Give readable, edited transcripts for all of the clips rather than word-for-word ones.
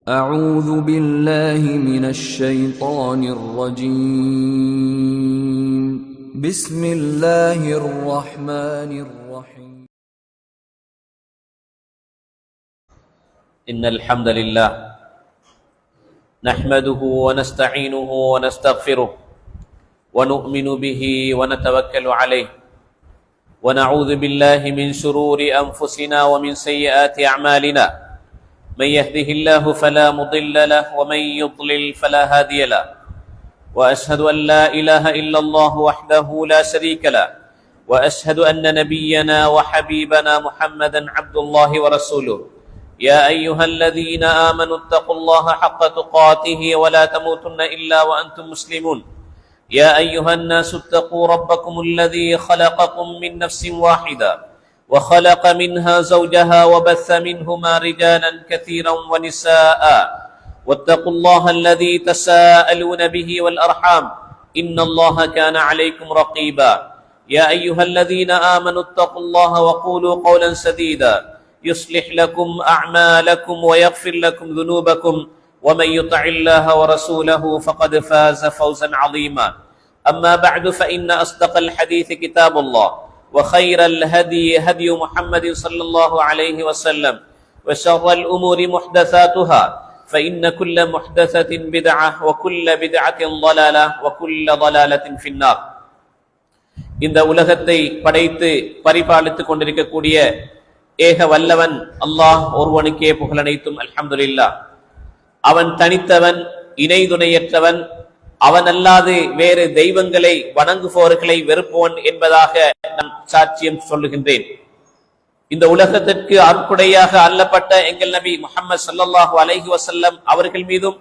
أعوذ بالله من الشيطان الرجيم بسم الله الرحمن الرحيم إن الحمد لله نحمده ونستعينه ونستغفره ونؤمن به ونتوكل عليه ونعوذ بالله من شرور أنفسنا ومن سيئات أعمالنا من يهده الله فلا مضل له ومن يضلل فلا هادي له وأشهد أن لا إله إلا الله وحده لا شريك له وأشهد أن نبينا وحبيبنا محمدا عبد الله ورسوله يا أيها الذين آمنوا اتقوا الله حق تقاته ولا تموتن إلا وأنتم مسلمون يا أيها الناس اتقوا ربكم الذي خلقكم من نفس واحدة وخلق منها زوجها وبث منهما رجالا كثيرا ونساء واتقوا الله الذي تساءلون به والأرحام إن الله كان عليكم رقيبا يا أيها الذين آمنوا اتقوا الله وقولوا قولا سديدا يصلح لكم أعمالكم ويغفر لكم ذنوبكم ومن يطع الله ورسوله فقد فاز فوزا عظيما أما بعد فإن أصدق الحديث كتاب الله وخير الهدي هدي محمد صلى الله عليه وسلم وشر الأمور محدثاتها فإن كل محدثة بدعة وكل بدعة ضلالة وكل ضلالة في النار இந்த உலகத்தை படைத்து பரிபாலித்துக் கொண்டிருக்கக்கூடிய ஏக வல்லவன் அல்லாஹ் ஒருவனுக்கே புகழனைத்தும் அல்ஹம்துலில்லாஹ். அவன் தனித்தவன், இணை துணையற்றவன். அவன் அல்லாது வேறு தெய்வங்களை வணங்குபவர்களை வெறுப்பவன் என்பதாக நான் சாட்சியம் சொல்லுகின்றேன். இந்த உலகத்திற்கு அருட்கொடையாக அள்ளப்பட்ட எங்கள் நபி முஹம்மது ஸல்லல்லாஹு அலைஹி வஸல்லம் அவர்கள் மீதும்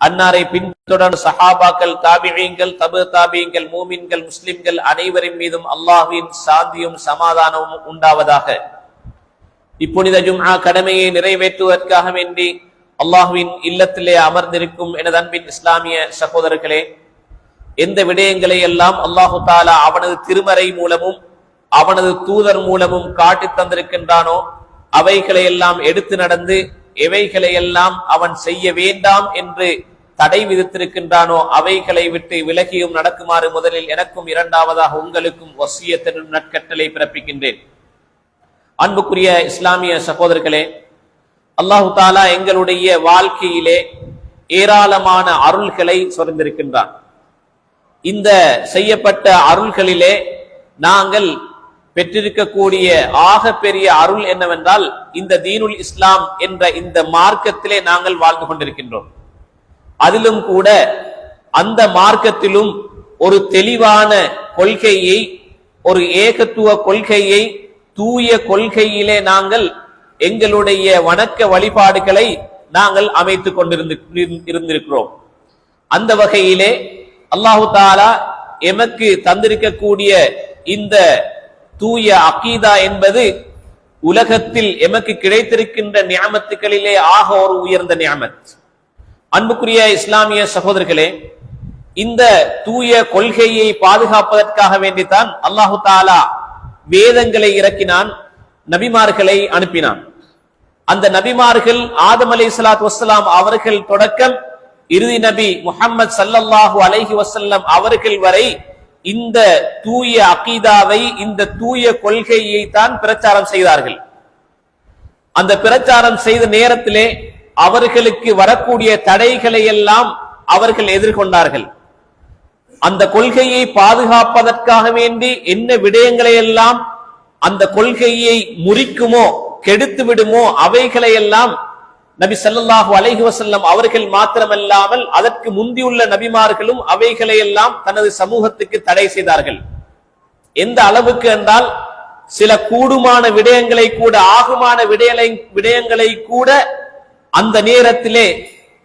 அன்னாரை பின்தொடர்ந்த சஹாபாக்கள், தாபிஈன்கள், தபு தாபிஈன்கள், மூமின்கள், முஸ்லிம்கள் அனைவரின் மீதும் அல்லாஹ்வின் சாந்தியும் சமாதானமும் உண்டாவதாக. இப்புனித ஜும்ஆ கடமையை நிறைவேற்றுவதற்காக வேண்டி அல்லாஹ்வின் இல்லத்திலே அமர்ந்திருக்கும் எனது அன்பின் இஸ்லாமிய சகோதரர்களே, எந்த விடயங்களை எல்லாம் அல்லாஹு தாலா அவனது திருமறை மூலமும் அவனது தூதர் மூலமும் காட்டி தந்திருக்கின்றானோ அவைகளை எல்லாம் எடுத்து நடந்து, எவைகளை எல்லாம் அவன் செய்ய வேண்டாம் என்று தடை விதித்திருக்கின்றானோ அவைகளை விட்டு விலகியும் நடக்குமாறு முதலில் எனக்கும் இரண்டாவதாக உங்களுக்கும் வசியத்தின் நற்கட்டளை பிறப்பிக்கின்றேன். அன்புக்குரிய இஸ்லாமிய சகோதரர்களே, அல்லாஹு தாலா எங்களுடைய வாழ்க்கையிலே ஏராளமான அருள்களை சொரிந்திருக்கின்றான். இந்த செய்யப்பட்ட அருள்களிலே நாங்கள் பெற்றிருக்கக்கூடிய ஆக பெரிய அருள் என்னவென்றால், இந்த தீனுல் இஸ்லாம் என்ற இந்த மார்க்கத்திலே நாங்கள் வாழ்ந்து கொண்டிருக்கின்றோம். அதிலும் கூட அந்த மார்க்கத்திலும் ஒரு தெளிவான கொள்கையை, ஒரு ஏகத்துவ கொள்கையை, தூய கொள்கையிலே நாங்கள் எங்களுடைய வணக்க வழிபாடுகளை நாங்கள் அமைத்துக் கொண்டிருந்திருக்கிறோம். அந்த வகையிலே அல்லாஹு தாலா எமக்கு தந்திருக்கக்கூடிய இந்த தூய அகீதா என்பது உலகத்தில் எமக்கு கிடைத்திருக்கின்ற நியாமத்துக்களிலே ஆக ஒரு உயர்ந்த நியாமத். அன்புக்குரிய இஸ்லாமிய சகோதரர்களே, இந்த தூய கொள்கையை பாதுகாப்பதற்காக வேண்டித்தான் அல்லாஹு தாலா வேதங்களை இறக்கினான், நபிமார்களை அனுப்பினான். அந்த நபிமார்கள் ஆதம் அலைஹிஸ்ஸலாத்து வஸ்ஸலாம் அவர்கள் தொடக்கம் இறுதி நபி முஹம்மது ஸல்லல்லாஹு அலைஹி வஸல்லம் அவர்கள் வரை இந்த தூய அகீதாவை, இந்த தூய கொள்கையை தான் பிரச்சாரம் செய்தார்கள். அந்த பிரச்சாரம் செய்த நேரத்திலே அவர்களுக்கு வரக்கூடிய தடைகளை எல்லாம் அவர்கள் எதிர்கொண்டார்கள். அந்த கொள்கையை பாதுகாப்பதற்காக வேண்டி என்ன விடயங்களை எல்லாம் அந்த கொள்கையை முறிக்குமோ, கெடுத்து விடுமோ அவைகளை எல்லாம் நபி ஸல்லல்லாஹு அலைஹி வஸல்லம் அவர்கள் மாத்திரமல்லாமல் அதற்கு முந்தியுள்ள நபிமார்களும் அவைகளை எல்லாம் தனது சமூகத்துக்கு தடை செய்தார்கள். எந்த அளவுக்கு என்றால், சில கூடுமான விடயங்களை கூட, ஆகுமான விடயங்களை கூட அந்த நேரத்திலே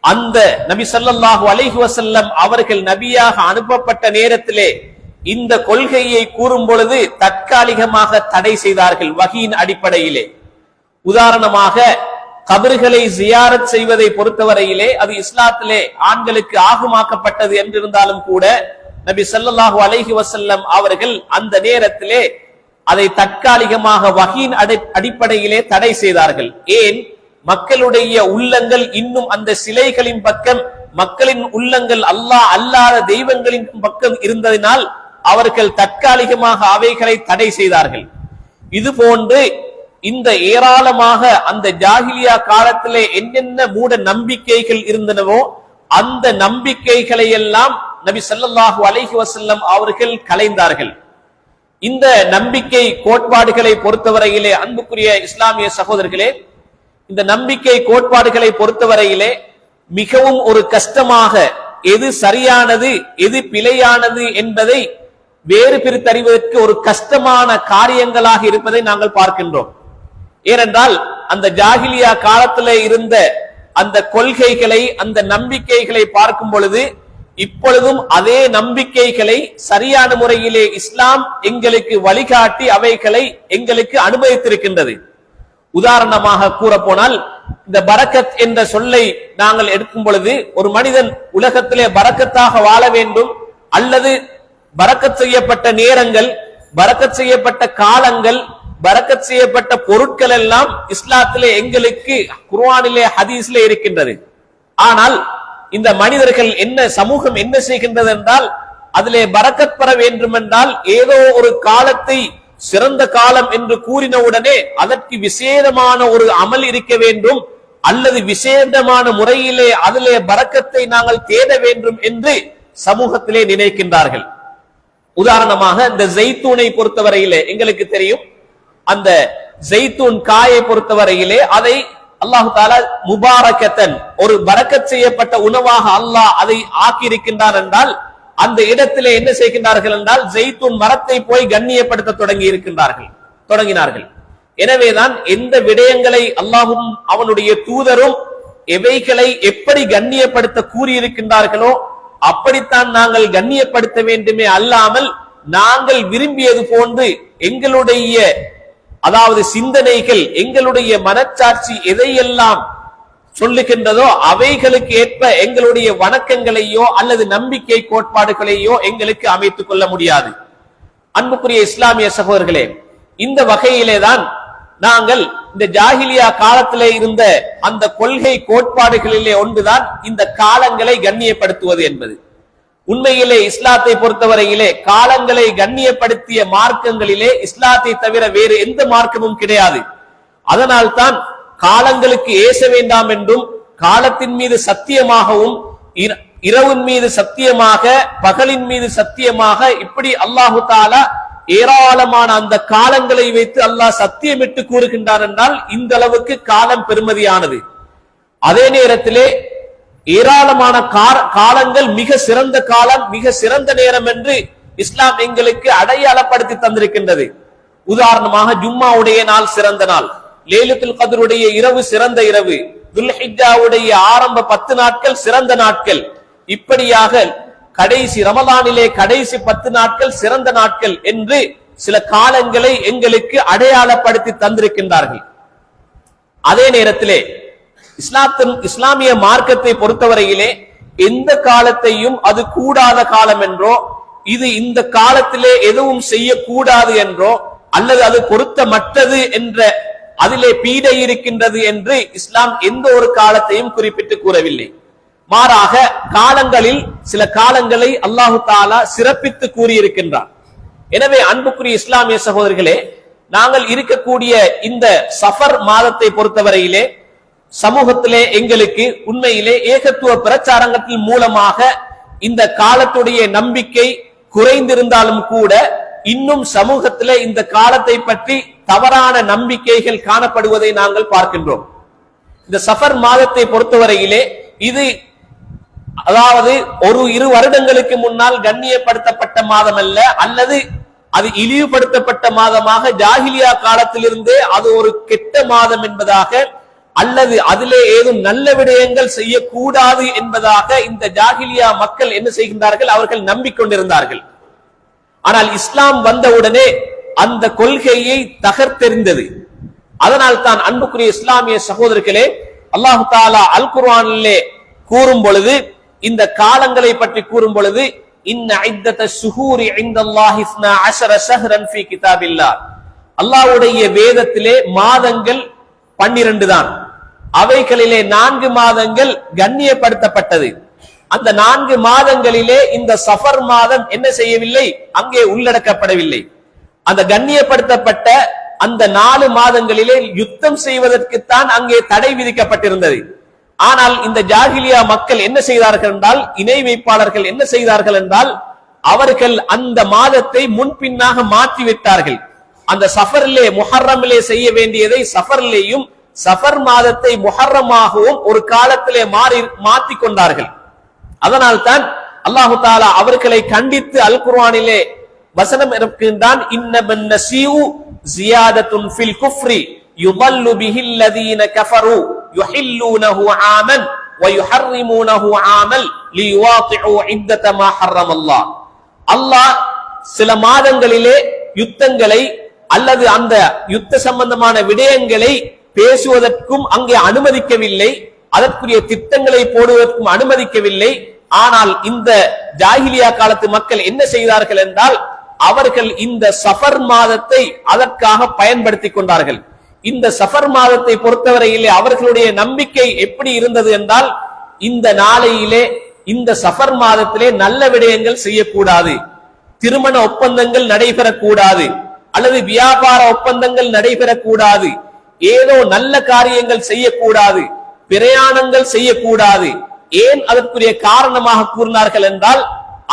அந்த நபி ஸல்லல்லாஹு அலைஹி வஸல்லம் அவர்கள் நபியாக அனுப்பப்பட்ட நேரத்திலே இந்த கொள்கையை கூறும் பொழுது தற்காலிகமாக தடை செய்தார்கள் வஹீயின் அடிப்படையிலே. உதாரணமாக, கபர்களை ஜியாரத் செய்வதை பொறுத்தவரையிலே அது இஸ்லாத்திலே ஆண்களுக்கு ஆகுமாக்கப்பட்டது என்றிருந்தாலும் கூட நபி ஸல்லல்லாஹு அலைஹி வஸல்லம் அவர்கள் அந்த நேரத்திலே அதை தற்காலிகமாக வஹீயின் அடிப்படையிலே தடை செய்தார்கள். ஏன்? மக்களுடைய உள்ளங்கள் இன்னும் அந்த சிலைகளின் பக்கம், மக்களின் உள்ளங்கள் அல்லாஹ் அல்லாத தெய்வங்களின் பக்கம் இருந்ததினால் அவர்கள் தற்காலிகமாக அவைகளை தடை செய்தார்கள். இது போன்று இந்த ஏராளமாக அந்த ஜாஹிலியா காலத்திலே என்னென்ன மூட நம்பிக்கைகள் இருந்தனவோ அந்த நம்பிக்கைகளை எல்லாம் நபி ஸல்லல்லாஹு அலைஹி வஸல்லம் அவர்கள் களைந்தார்கள். இந்த நம்பிக்கை கோட்பாடுகளை பொறுத்தவரையிலே அன்புக்குரிய இஸ்லாமிய சகோதரர்களே, இந்த நம்பிக்கை கோட்பாடுகளை பொறுத்தவரையிலே மிகவும் ஒரு கஷ்டமாக எது சரியானது எது பிழையானது என்பதை வேறு பிரித்தறிவதற்கு ஒரு கஷ்டமான காரியங்களாக இருப்பதை நாங்கள் பார்க்கின்றோம். ஏனென்றால் அந்த ஜாஹிலியா காலத்திலே இருந்த அந்த கொள்கைகளை, அந்த நம்பிக்கைகளை பார்க்கும் பொழுது இப்பொழுதும் அதே நம்பிக்கைகளை சரியான முறையிலே இஸ்லாம் எங்களுக்கு வழிகாட்டி அவைகளை எங்களுக்கு அனுமதித்திருக்கின்றது. உதாரணமாக கூற போனால், இந்த பரக்கத் என்ற சொல்லை நாங்கள் எடுக்கும் பொழுது, ஒரு மனிதன் உலகத்திலே பரக்கத்தாக வாழ வேண்டும் அல்லது பரக்கத் செய்யப்பட்ட நேரங்கள், பரக்கத் செய்யப்பட்ட காலங்கள், பரக்கத் செய்யப்பட்ட பொருட்கள் எல்லாம் இஸ்லாத்திலே எங்களுக்கு குர்ஆனிலே ஹதீஸிலே இருக்கின்றது. ஆனால் இந்த மனிதர்கள் என்ன, சமூகம் என்ன செய்கின்றது என்றால், அதிலே பரக்கத் பெற வேண்டும் என்றால் ஏதோ ஒரு காலத்தை சிறந்த காலம் என்று கூறினவுடனே அதற்கு விசேடமான ஒரு அமல் இருக்க வேண்டும் அல்லது விசேடமான முறையிலே அதிலே பரக்கத்தை நாங்கள் தேட வேண்டும் என்று சமூகத்திலே நினைக்கின்றார்கள். உதாரணமாக இந்த ஜெய்தூனை பொறுத்தவரையிலே எங்களுக்கு தெரியும், அந்த ஜெய்தூன் காயை பொறுத்தவரையிலே அதை அல்லாஹு தஆலா முபாரக்கத்தன், ஒரு பரக்கத் செய்யப்பட்ட உணவாக அல்லாஹ் அதை ஆக்கி இருக்கின்றான் என்றால் அந்த இடத்திலே என்ன செய்கின்றார்கள் என்றால் ஜெய்தூன் மரத்தை போய் கண்ணியப்படுத்த தொடங்கினார்கள். எனவேதான் எந்த விடயங்களை அல்லாஹும் அவனுடைய தூதரும் எவைகளை எப்படி கண்ணியப்படுத்த கூறியிருக்கின்றார்களோ அப்படித்தான் நாங்கள் கண்ணியப்படுத்த வேண்டுமே அல்லாமல் நாங்கள் விரும்பியது போன்று எங்களுடைய, அதாவது சிந்தனைகள், எங்களுடைய மனச்சாட்சி எதையெல்லாம் சொல்லுகின்றதோ அவைகளுக்கு ஏற்ப எங்களுடைய வணக்கங்களையோ அல்லது நம்பிக்கை கோட்பாடுகளையோ எங்களுக்கு அமைத்துக் கொள்ள முடியாது. அன்புக்குரிய இஸ்லாமிய சகோதரர்களே, இந்த வகையிலேதான் நாங்கள் இந்த ஜாஹிலியா காலத்திலே இருந்த அந்த கொள்கை கோட்பாடுகளிலே ஒன்றுதான் இந்த காலங்களை கண்ணியப்படுத்துவது என்பது. உண்மையிலே இஸ்லாத்தை பொறுத்தவரையிலே காலங்களை கண்ணியப்படுத்திய மார்க்கங்களிலே இஸ்லாத்தை தவிர வேறு எந்த மார்க்கமும் கிடையாது. அதனால்தான் காலங்களுக்கு ஏச வேண்டாம் என்றும், காலத்தின் மீது சத்தியமாகவும், இரவின் மீது சத்தியமாக, பகலின் மீது சத்தியமாக, இப்படி அல்லாஹு தஆலா ஏராளமான அந்த காலங்களை வைத்து அல்லாஹ் சத்தியமிட்டு கூறுகின்றார் என்றால் இந்த அளவுக்கு காலம் பெருமதியானது. அதே நேரத்திலே ஏராளமான காலங்கள் மிக சிறந்த காலம், மிக சிறந்த நேரம் என்று இஸ்லாம் எங்களுக்கு அடையாளப்படுத்தி தந்திருக்கின்றது. உதாரணமாக ஜும்மாவுடைய நாள் சிறந்த நாள், லைலத்துல் கத்ருடைய இரவு சிறந்த இரவு, துல்ஹிஜ்ஜாவுடைய ஆரம்ப 10 நாட்கள் சிறந்த நாட்கள், இப்படியாக கடைசி ரமலானிலே கடைசி 10 நாட்கள் சிறந்த நாட்கள் என்று சில காலங்களை எங்களுக்கு அடையாளப்படுத்தி தந்திருக்கின்றார்கள். அதே நேரத்திலே இஸ்லாமிய மார்க்கத்தை பொறுத்தவரையிலே எந்த காலத்தையும் அது கூடாத காலம் என்றோ, இது இந்த காலத்திலே எதுவும் செய்யக்கூடாது என்றோ, அல்லது அது பொருத்தமற்றது என்ற, அதிலே பீடை இருக்கின்றது என்று இஸ்லாம் எந்த ஒரு காலத்தையும் குறிப்பிட்டு கூறவில்லை. மாறாக காலங்களில் சில காலங்களை அல்லாஹு தஆலா சிறப்பித்து கூறியிருக்கின்றார். எனவே அன்புக்குரிய இஸ்லாமிய சகோதரர்களே, நாங்கள் இருக்கக்கூடிய இந்த சஃபர் மாதத்தை பொறுத்தவரையிலே சமூகத்திலே எங்களுக்கு உண்மையிலே ஏகத்துவ பிரச்சாரங்களின் மூலமாக இந்த காலத்துடைய நம்பிக்கை குறைந்திருந்தாலும் கூட இன்னும் சமூகத்திலே இந்த காலத்தை பற்றி தவறான நம்பிக்கைகள் காணப்படுவதை நாங்கள் பார்க்கின்றோம். இந்த சஃபர் மாதத்தை பொறுத்தவரையிலே இது, அதாவது ஒரு 2 வருடங்களுக்கு முன்னால் கண்ணியப்படுத்தப்பட்ட மாதம் அல்ல, அல்லது அது இழிவுபடுத்தப்பட்ட மாதமாக ஜாஹிலியா காலத்திலிருந்தே அது ஒரு கெட்ட மாதம் என்பதாக, அல்லது அதிலே ஏதும் நல்ல விடயங்கள் செய்யக்கூடாது என்பதாக இந்த ஜாஹிலியா மக்கள் என்ன செய்கின்றார்கள், அவர்கள் நம்பிக்கொண்டிருந்தார்கள். ஆனால் இஸ்லாம் வந்தவுடனே அந்த கொள்கையை தகர்த்தெறிந்தது. அதனால் தான் அன்புக்குரிய இஸ்லாமிய சகோதரர்களே, அல்லாஹு தஆலா அல் குர்ஆனிலே கூறும் பொழுது, இந்த காலங்களை பற்றி கூறும் பொழுது, இன்ன இத்தத ஷுஹூரி இன்தல்லாஹி 12 ஷஹ்ரன் ஃபீ கிதாபில்லாஹ், அல்லாஹ்வுடைய வேதத்திலே மாதங்கள் 12 தான். அவைகளிலே 4 மாதங்கள் கண்ணியப்படுத்தப்பட்டது. அந்த 4 மாதங்களிலே இந்த சஃபர் மாதம் என்ன செய்யவில்லை, அங்கே உள்ளடக்கப்படவில்லை. அந்த கண்ணியப்படுத்தப்பட்ட அந்த 4 மாதங்களிலே யுத்தம் செய்வதற்குத்தான் அங்கே தடை விதிக்கப்பட்டிருந்தது. ஆனால் இந்த ஜாகிலியா மக்கள் என்ன செய்தார்கள் என்றால், இணை வைப்பாளர்கள் என்ன செய்தார்கள் என்றால், அவர்கள் அந்த மாதத்தை முன்பின்னாக மாற்றிவிட்டார்கள். அந்த சஃபரிலே முஹர்ரமிலே செய்ய வேண்டியதை சஃபரிலேயும், சஃபர் மாதத்தை முஹர்ரமாகவும் ஒரு காலத்திலே மாற்றி கொண்டார்கள். அதனால் தான் அல்லாஹு தஆலா அவர்களை கண்டித்து அல் குர்ஆனிலே வசனம் இருக்கின்றான், இன்னமன் நஸீஉ ஜியாதத்துன் ஃபில் குஃப்ரி யுضல்லு பிஹில் லதீன கஃபரு யுஹில்லூனஹு ஆமன் வ யுஹர்ரிமூனஹு ஆமல் லியுவாத்திஉ இத்தத மா ஹர்ரமல்லாஹ். அல்லாஹ் சில மாதங்களிலே யுத்தங்களை அல்லது அந்த யுத்த சம்பந்தமான விடயங்களை பேசுவதற்கும் அங்கே அனுமதிக்கவில்லை, அதற்குரிய திட்டங்களை போடுவதற்கும் அனுமதிக்கவில்லை. ஆனால் இந்த ஜாகிலியா காலத்து மக்கள் என்ன செய்தார்கள் என்றால், அவர்கள் இந்த சஃபர் மாதத்தை அதற்காக பயன்படுத்தி கொண்டார்கள். இந்த சஃபர் மாதத்தை பொறுத்தவரையிலே அவர்களுடைய நம்பிக்கை எப்படி இருந்தது என்றால், இந்த நாளையிலே இந்த சஃபர் மாதத்திலே நல்ல விடயங்கள் செய்யக்கூடாது, திருமண ஒப்பந்தங்கள் நடைபெறக்கூடாது, அல்லது வியாபார ஒப்பந்தங்கள் நடைபெறக்கூடாது, ஏதோ நல்ல காரியங்கள் செய்யக்கூடாது, பிரயாணங்கள் செய்யக்கூடாது. ஏன் அதற்குரிய காரணமாக கூறினார்கள் என்றால்,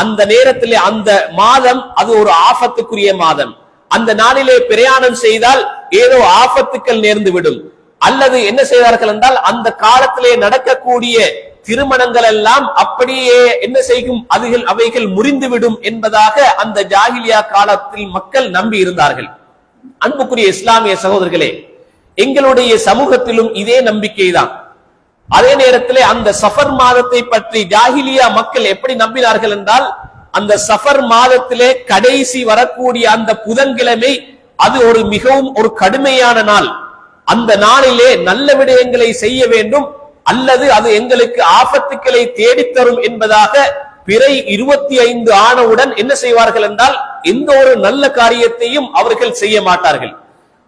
அந்த நேரத்திலே அந்த மாதம் அது ஒரு ஆபத்துக்குரிய மாதம். அந்த நாளிலே பிரயாணம் செய்தால் ஏதோ ஆபத்துக்கள் நேர்ந்து விடும். அல்லது என்ன செய்தார்கள் என்றால், அந்த காலத்திலே நடக்கக்கூடிய திருமணங்கள் எல்லாம் அப்படியே என்ன செய்யும், அவைகள் முறிந்துவிடும் என்பதாக அந்த ஜாகிலியா காலத்தில் மக்கள் நம்பி இருந்தார்கள். அன்புக்குரிய இஸ்லாமிய சகோதரர்களே, எங்களுடைய சமூகத்திலும் இதே நம்பிக்கைதான். அதே நேரத்திலே அந்த சஃபர் மாதத்தை பற்றி ஜாகிலியா மக்கள் எப்படி நம்பினார்கள் என்றால், அந்த சஃபர் மாதத்திலே கடைசி வரக்கூடிய அந்த புதன்கிழமை அது ஒரு மிகவும் ஒரு கடுமையான நாள். அந்த நாளிலே நல்ல விடயங்களை செய்ய வேண்டும், அல்லது அது எங்களுக்கு ஆபத்துக்களை தேடித்தரும் என்பதாக பிறை 25 ஆனவுடன் என்ன செய்வார்கள் என்றால், எந்த ஒரு நல்ல காரியத்தையும் அவர்கள் செய்ய மாட்டார்கள்.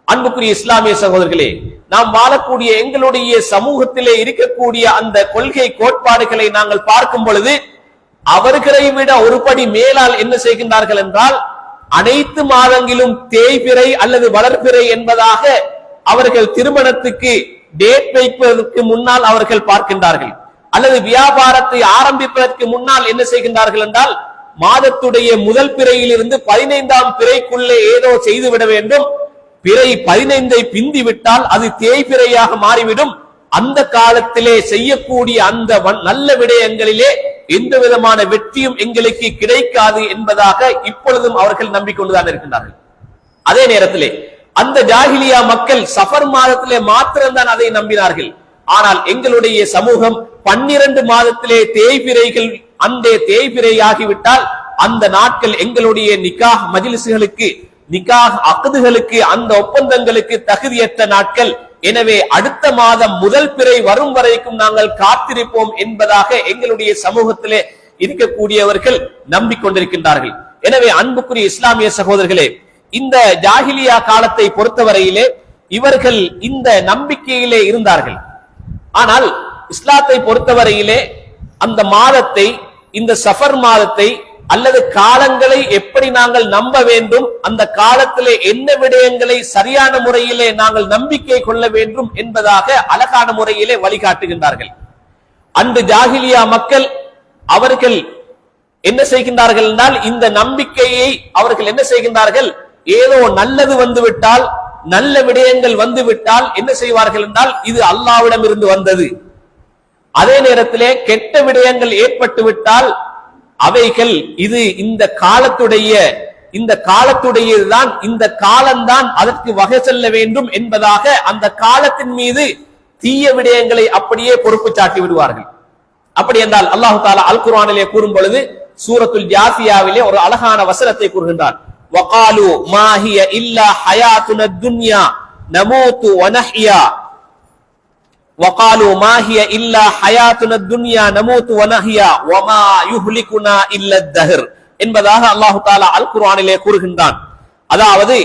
அன்புக்குரிய இஸ்லாமிய சகோதரர்களே, நாம் வாழக்கூடிய எங்களுடைய சமூகத்திலே இருக்கக்கூடிய அந்த கொள்கை கோட்பாடுகளை நாங்கள் பார்க்கும் பொழுது, அவர்களை விட ஒருபடி மேலால் என்ன செய்கின்றார்கள் என்றால், அனைத்து மாதங்களிலும் தேய்பிறை அல்லது வளர்பிறை என்பதாக அவர்கள் திருமணத்துக்கு டேட் வைப்பதற்கு முன்னால் அவர்கள் பார்க்கின்றார்கள். அல்லது வியாபாரத்தை ஆரம்பிப்பதற்கு முன்னால் என்ன செய்கின்றார்கள் என்றால், மாதத்துடைய முதல் பிறையிலிருந்து 15ஆம் பிறைக்குள்ளே ஏதோ செய்துவிட வேண்டும், பிறை 15ஐ பிந்தி விட்டால் அது தேய்பிறையாக மாறிவிடும், அந்த காலத்திலே செய்யக்கூடிய அந்த நல்ல விடயங்களிலே எந்த விதமான வெற்றியும் எங்களுக்கு கிடைக்காது என்பதாக இப்பொழுதும் அவர்கள் நம்பிக்கொண்டுதான் இருக்கின்றார்கள். அதே நேரத்திலே அந்த ஜாகிலியா மக்கள் சஃபர் மாதத்திலே மாத்திரம்தான் அதை நம்பினார்கள். ஆனால் எங்களுடைய சமூகம் 12 மாதத்திலே தேய்பிறைகள், அந்த தேய்பிறையாகிவிட்டால் அந்த நாட்கள் எங்களுடைய நிக்காஹ் மஜ்லிஸ்களுக்கு, நிக்காஹ் அக்துகளுக்கு, அந்த ஒப்பந்தங்களுக்கு தகுதியற்ற நாட்கள். எனவே அடுத்த மாதம் முதல் பிறை வரும் வரைக்கும் நாங்கள் காத்திருப்போம் என்பதாக எங்களுடைய சமூகத்திலே இருக்கக்கூடியவர்கள் நம்பிக்கொண்டிருக்கின்றார்கள். எனவே அன்புக்குரிய இஸ்லாமிய சகோதரர்களே, இந்த ஜாகிலியா காலத்தை பொறுத்தவரையிலே இவர்கள் இந்த நம்பிக்கையிலே இருந்தார்கள். ஆனால் இஸ்லாத்தை பொறுத்தவரையிலே அந்த மாதத்தை, இந்த சஃபர் மாதத்தை அல்லது காலங்களை எப்படி நாங்கள் நம்ப வேண்டும், அந்த காலத்திலே என்ன விடயங்களை சரியான முறையிலே நாங்கள் நம்பிக்கை கொள்ள வேண்டும் என்பதாக அழகான முறையிலே வழிகாட்டுகின்றார்கள். அந்த ஜாகிலியா மக்கள் அவர்கள் என்ன செய்கின்றார்கள் என்றால், இந்த நம்பிக்கையை அவர்கள் என்ன செய்கின்றார்கள், ஏதோ நல்லது வந்துவிட்டால், நல்ல விடயங்கள் வந்துவிட்டால் என்ன செய்வார்கள் என்றால், இது அல்லாஹ்விடம் இருந்து வந்தது. அதே நேரத்திலே கெட்ட விடயங்கள் ஏற்பட்டு விட்டால் அவைகள் இது இந்த காலத்துடையதுதான், இந்த காலம்தான் அதற்கு வகை செல்ல வேண்டும் என்பதாக அந்த காலத்தின் மீது தீய விடயங்களை அப்படியே பொறுப்பு சாட்டி விடுவார்கள். அப்படி என்றால் அல்லாஹு தஆலா அல் குர்ஆனிலே கூறும் பொழுது சூரத்துல் ஜாசியாவிலே ஒரு அழகான வசனத்தை கூறுகின்றார். வகாலு மா ஹிய இல்லா ஹயாத்துன துன்யா நமூது வ நஹ்யா, வகாலு மா ஹிய இல்லா ஹயாத்துன துன்யா நமூது வ நஹ்யா வ மா யுஹ்லிகுனா இல்லா தஹர் என்பதாக அல்லாஹு தஆலா அல் குர்ஆனிலே கூறுகின்றான். அதாவது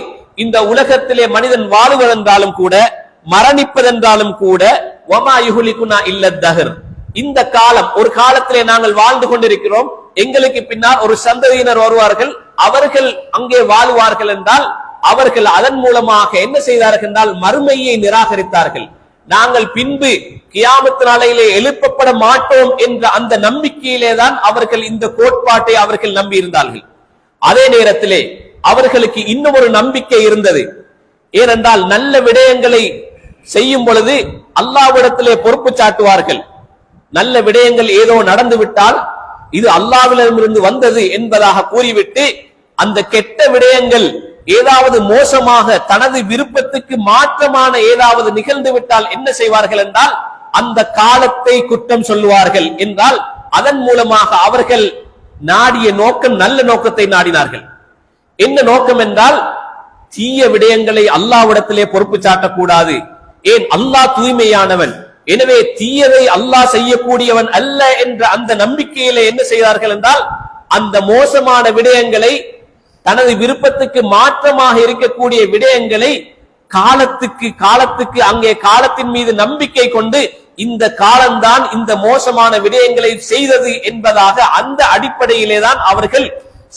இந்த உலகத்திலே மனிதன் வாழுவதென்றாலும் கூட, மரணிப்பதென்றாலும் கூட வமா யுஹ்லிகுனா இல்லத் தஹர், இந்த காலம், ஒரு காலத்திலே நாங்கள் வாழ்ந்து கொண்டிருக்கிறோம், எங்களுக்கு பின்னால் ஒரு சந்ததியினர் வருவார்கள், அவர்கள் அங்கே வாழுவார்கள் என்றால் அவர்கள் அதன் மூலமாக என்ன செய்தார்கள் என்றால் மறுமையை நிராகரித்தார்கள். நாங்கள் பின்பு கியாமத் நாளையிலே எழுப்பப்பட மாட்டோம் என்ற அந்த நம்பிக்கையிலே தான் அவர்கள் இந்த கோட்பாட்டை அவர்கள் நம்பி இருந்தார்கள். அதே நேரத்திலே அவர்களுக்கு இன்னும் ஒரு நம்பிக்கை இருந்தது. ஏனென்றால் நல்ல விடயங்களை செய்யும் பொழுது அல்லாஹ்விடத்திலே பொறுப்பு சாட்டுவார்கள். நல்ல விடயங்கள் ஏதோ நடந்து விட்டால் இது அல்லாஹ்விடமிருந்து வந்தது என்பதாக கூறிவிட்டு, அந்த கெட்ட விடயங்கள் ஏதாவது மோசமாக தனது விருப்பத்துக்கு மாற்றமான ஏதாவது நிகழ்ந்து விட்டால் என்ன செய்வார்கள் என்றால் அந்த காலத்தை குற்றம் சொல்லுவார்கள். என்றால் அதன் மூலமாக அவர்கள் நாடிய நோக்கம் நல்ல நோக்கத்தை நாடினார்கள். என்ன நோக்கம் என்றால் தீய விடயங்களை அல்லாஹ்விடத்திலே பொறுப்பு சாட்டக்கூடாது. ஏன்? அல்லாஹ் தூய்மையானவன், எனவே தீயதை அல்லாஹ் செய்யக்கூடியவன் அல்ல என்ற அந்த நம்பிக்கையிலே என்ன செய்தார்கள் என்றால் அந்த மோசமான விடயங்களை, தனது விருப்பத்துக்கு மாற்றமாக இருக்கக்கூடிய விடயங்களை காலத்துக்கு அங்கே காலத்தின் மீது நம்பிக்கை கொண்டு இந்த காலம்தான் இந்த மோசமான விடயங்களை செய்தது என்பதாக அந்த அடிப்படையிலே தான் அவர்கள்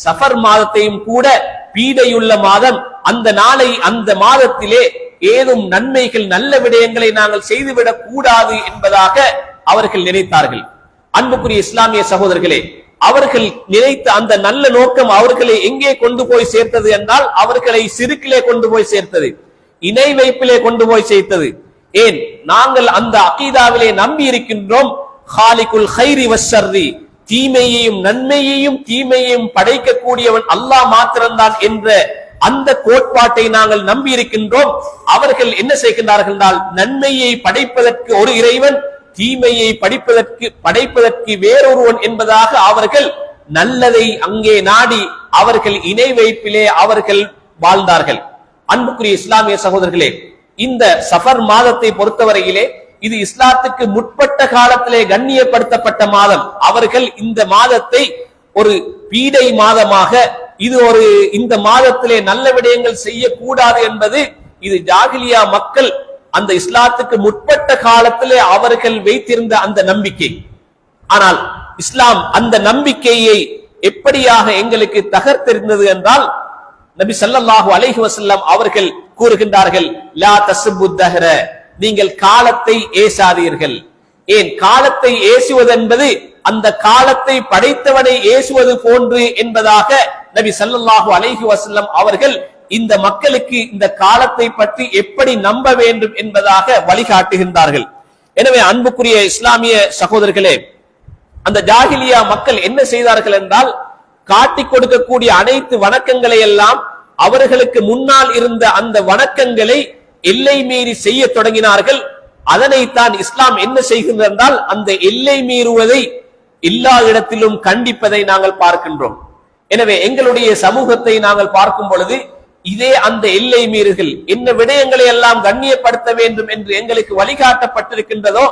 சஃபர் மாதத்தையும் கூட பீடையுள்ள மாதம், அந்த நாளை அந்த மாதத்திலே ஏதும் நன்மைகள் நல்ல விடயங்களை நாங்கள் செய்துவிடக் கூடாது என்பதாக அவர்கள் நினைத்தார்கள். அன்புக்குரிய இஸ்லாமிய சகோதரர்களே, அவர்கள் நினைத்த அந்த நல்ல நோக்கம் அவர்களை எங்கே கொண்டு போய் சேர்த்தது என்றால் அவர்களை சிறுக்கிலே கொண்டு போய் சேர்த்தது, இணை வைப்பிலே கொண்டு போய் சேர்த்தது. ஏன்? நாங்கள் அந்த அகீதாவிலே நம்பி இருக்கின்றோம், காலிகுல் கைரி வஸ்ஸர்ரி, தீமையையும் நன்மையையும் தீமையையும் படைக்கக்கூடியவன் அல்லாஹ் மாத்திரம்தான் என்ற அந்த கோட்பாட்டை நாங்கள் நம்பி இருக்கின்றோம். அவர்கள் என்ன செய்கின்றார்கள் என்றால் நன்மையை படைப்பதற்கு ஒரு இறைவன், தீமையை படைப்பதற்கு வேறொருவன் என்பதாக அவர்கள் நல்லதை அங்கே நாடி அவர்கள் இணை வைப்பிலே அவர்கள் வாழ்ந்தார்கள். அன்புக்குரிய இஸ்லாமிய சகோதரர்களே, இந்த சஃபர் மாதத்தை பொறுத்தவரையிலே இது இஸ்லாத்துக்கு முற்பட்ட காலத்திலே கண்ணியப்படுத்தப்பட்ட மாதம். அவர்கள் இந்த மாதத்தை ஒரு பீடை மாதமாக, இது ஒரு இந்த மாதத்திலே நல்ல விடயங்கள் செய்யக்கூடாது என்பது இது ஜாகிலியா மக்கள் அந்த இஸ்லாத்துக்கு முற்பட்ட காலத்திலே அவர்கள் வைத்திருந்த அந்த நம்பிக்கை. ஆனால் இஸ்லாம் அந்த நம்பிக்கையை எப்படியாக எங்களுக்கு தகர்த்தெறிந்தது என்றால், நபி ஸல்லல்லாஹு அலைஹி வஸல்லம் அவர்கள் கூறுகின்றார்கள், லா தஸ்பு தஹர, நீங்கள் காலத்தை ஏசாதீர்கள். ஏன்? காலத்தை ஏசுவது என்பது அந்த காலத்தை படைத்தவனை ஏசுவது போன்று என்பதாக நபி ஸல்லல்லாஹு அலைஹி வஸல்லம் அவர்கள் இந்த மக்களுக்கு இந்த காலத்தை பற்றி எப்படி நம்ப வேண்டும் என்பதாக வழிகாட்டுகின்றார்கள். எனவே அன்புக்குரிய இஸ்லாமிய சகோதரர்களே, அந்த ஜாகிலியா மக்கள் என்ன செய்தார்கள் என்றால் காட்டிக் கொடுக்கக்கூடிய அனைத்து வணக்கங்களை எல்லாம் அவர்களுக்கு முன்னால் இருந்த அந்த வணக்கங்களை எல்லை மீறி செய்ய தொடங்கினார்கள். அதனைத்தான் இஸ்லாம் என்ன செய்கின்றது என்றால் அந்த எல்லை மீறுவதை எல்லா இடத்திலும் கண்டிப்பதை நாங்கள் பார்க்கின்றோம். எனவே எங்களுடைய சமூகத்தை நாங்கள் பார்க்கும் பொழுது இதே அந்த எல்லை மீறுகள் என்ன விடயங்களை எல்லாம் கண்ணியப்படுத்த வேண்டும் என்று எங்களுக்கு வழிகாட்டப்பட்டிருக்கின்றதோ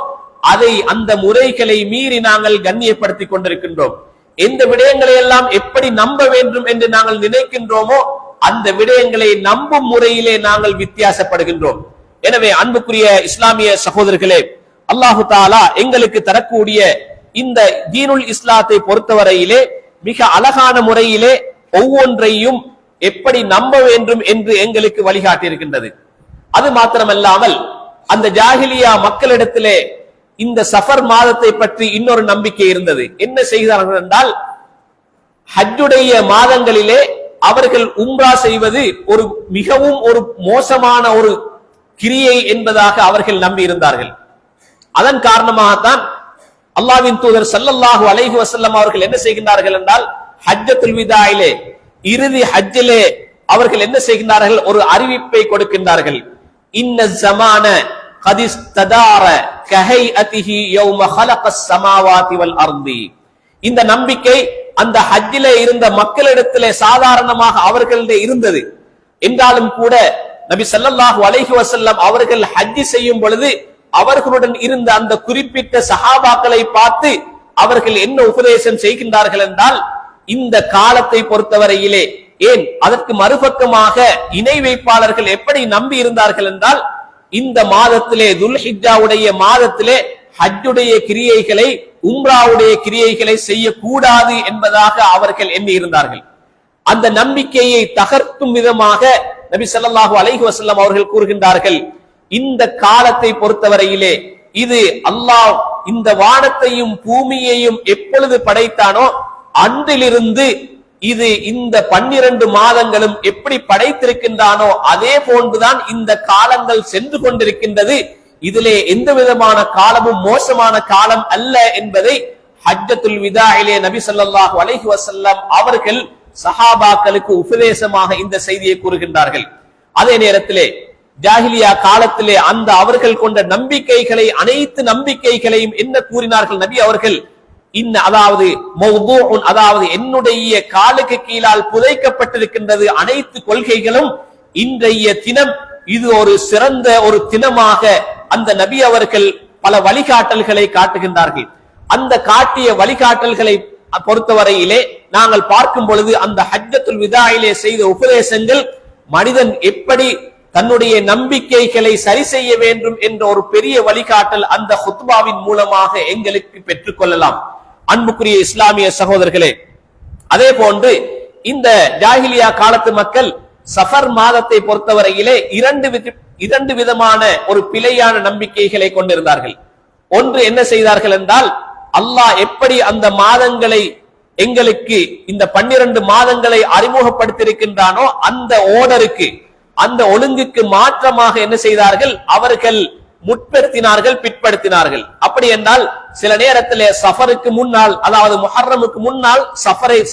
அதை அந்த முறைகளை மீறி நாங்கள் கண்ணியப்படுத்திக் கொண்டிருக்கின்றோம். எந்த விடயங்களை எல்லாம் எப்படி நம்ப வேண்டும் என்று நாங்கள் நினைக்கின்றோமோ அந்த விடயங்களை நம்பும் முறையிலே நாங்கள் வித்தியாசப்படுகின்றோம். எனவே அன்புக்குரிய இஸ்லாமிய சகோதரர்களே, அல்லாஹு தாலா எங்களுக்கு தரக்கூடிய இந்த தீனுல் இஸ்லாத்தை பொறுத்தவரையிலே மிக அழகான முறையிலே ஒவ்வொன்றையும் எப்படி நம்ப வேண்டும் என்று எங்களுக்கு வழிகாட்டியிருக்கின்றது. அது மாத்திரமல்லாமல் அந்த ஜாகிலியா மக்களிடத்திலே இந்த சஃபர் மாதத்தை பற்றி இன்னொரு நம்பிக்கை இருந்தது. என்ன செய்கிறார்கள் என்றால் ஹஜ்ஜுடைய மாதங்களிலே அவர்கள் உம்ரா செய்வது ஒரு மிகவும் ஒரு மோசமான ஒரு கிரியை என்பதாக அவர்கள் நம்பி இருந்தார்கள். அதன் காரணமாகத்தான் அல்லாஹ்வின் தூதர் ஸல்லல்லாஹு அலைஹி வஸல்லம் அவர்கள் என்ன செய்கின்றார்கள் என்றால் ஹஜ்ஜத்துல் விதாயிலே, இறுதி ஹஜ்ஜிலே அவர்கள் என்ன செய்கின்றார்கள்? ஒரு அறிவிப்பை கொடுக்கின்றார்கள். இன்ன ஸமான கதிஸ்ததார கஹைஅதிஹி யௌம ஹலகஸ் ஸமாவாதி வல் அர்தி. இந்த நம்பிக்கை அந்த ஹஜ்ஜிலே இருந்த மக்களிடத்திலே சாதாரணமாக அவர்களிடையே இருந்தது. என்றாலும் கூட நபி ஸல்லல்லாஹு அலைஹி வஸல்லம் அவர்கள் ஹஜ் செய்யும் பொழுது அவர்களுடன் இருந்த அந்த குறிப்பிட்ட சஹாபாக்களை பார்த்து அவர்கள் என்ன உபதேசம் செய்கின்றார்கள் என்றால், இந்த காலத்தை பொறுத்தவரையிலே, ஏன் அதற்கு மறுபக்கமாக இணை வைப்பாளர்கள் எப்படி நம்பி இருந்தார்கள் என்றால், இந்த மாதத்திலே துல்ஹிஜ்ஜாவுடைய மாதத்திலே ஹஜ்ஜுடைய கிரியைகளை உம்ராவுடைய கிரியைகளை செய்யக்கூடாது என்பதாக அவர்கள் எண்ணி இருந்தார்கள். அந்த நம்பிக்கையை தகர்க்கும் விதமாக நபி ஸல்லல்லாஹு அலைஹி வஸல்லம் அவர்கள் கூறுகின்றார்கள், இந்த காலத்தை பொறுத்தவரையிலே இது அல்லாஹ் இந்த வானத்தையும் பூமியையும் எப்பொழுது படைத்தானோ அன்றிலிருந்து இது இந்த 12 மாதங்களும் எப்படி படைத்திருக்கின்றானோ அதே போன்றுதான் இந்த காலங்கள் சென்று கொண்டிருக்கின்றது. இதிலே எந்த விதமான காலமும் மோசமான காலம் அல்ல என்பதை ஹஜ்ஜத்துல் விதாயிலே நபி ஸல்லல்லாஹு அலைஹி வஸல்லம் அவர்கள் சஹாபாக்களுக்கு உபதேசமாக இந்த செய்தியை கூறுகின்றார்கள். அதே நேரத்திலே ஜாஹிலியா காலத்திலே அந்த அவர்கள் கொண்ட நம்பிக்கைகளை அனைத்து நம்பிக்கைகளையும் என்ன கூறினார்கள் நபி அவர்கள், அதாவது மௌதூஉன், அதாவது என்னுடைய காலுக்கு கீழால் புதைக்கப்பட்டிருக்கின்றது அனைத்து கொள்கைகளும். இன்றைய தினம் இது ஒரு சிறந்த ஒரு தினமாக அந்த நபி அவர்கள் பல வழிகாட்டல்களை காட்டுகின்றார்கள். அந்த காட்டிய வழிகாட்டல்களை பொறுத்தவரையிலே நாங்கள் பார்க்கும் பொழுது அந்த ஹஜ்ஜத்துல் விதாயிலே செய்த உபதேசங்கள் மனிதன் எப்படி தன்னுடைய நம்பிக்கைகளை சரி செய்ய வேண்டும் என்ற ஒரு பெரிய வழிகாட்டல் அந்த ஹுத்பாவின் மூலமாக எங்களுக்கு பெற்றுக்கொள்ளலாம். அன்புக்குரிய இஸ்லாமிய சகோதரர்களே, அதே போன்று இந்த ஜாஹிலியா காலத்து மக்கள் சஃபர் மாதத்தை பொறுத்தவரையிலே இரண்டு விதமான ஒரு பிழையான நம்பிக்கைகளை கொண்டிருந்தார்கள். ஒன்று என்ன செய்தார்கள் என்றால், அல்லாஹ் எப்படி அந்த மாதங்களை எங்களுக்கு இந்த 12 மாதங்களை அறிமுகப்படுத்தியிருக்கின்றானோ அந்த ஓர்டருக்கு, அந்த ஒழுங்குக்கு மாற்றமாக என்ன செய்தார்கள், அவர்கள் முற்படுத்தினார்கள், பிற்படுத்தினார்கள். அப்படி என்றால் சில நேரத்திலே சஃபருக்கு முன்னால், அதாவது முஹர்ரமுக்கு முன்னால்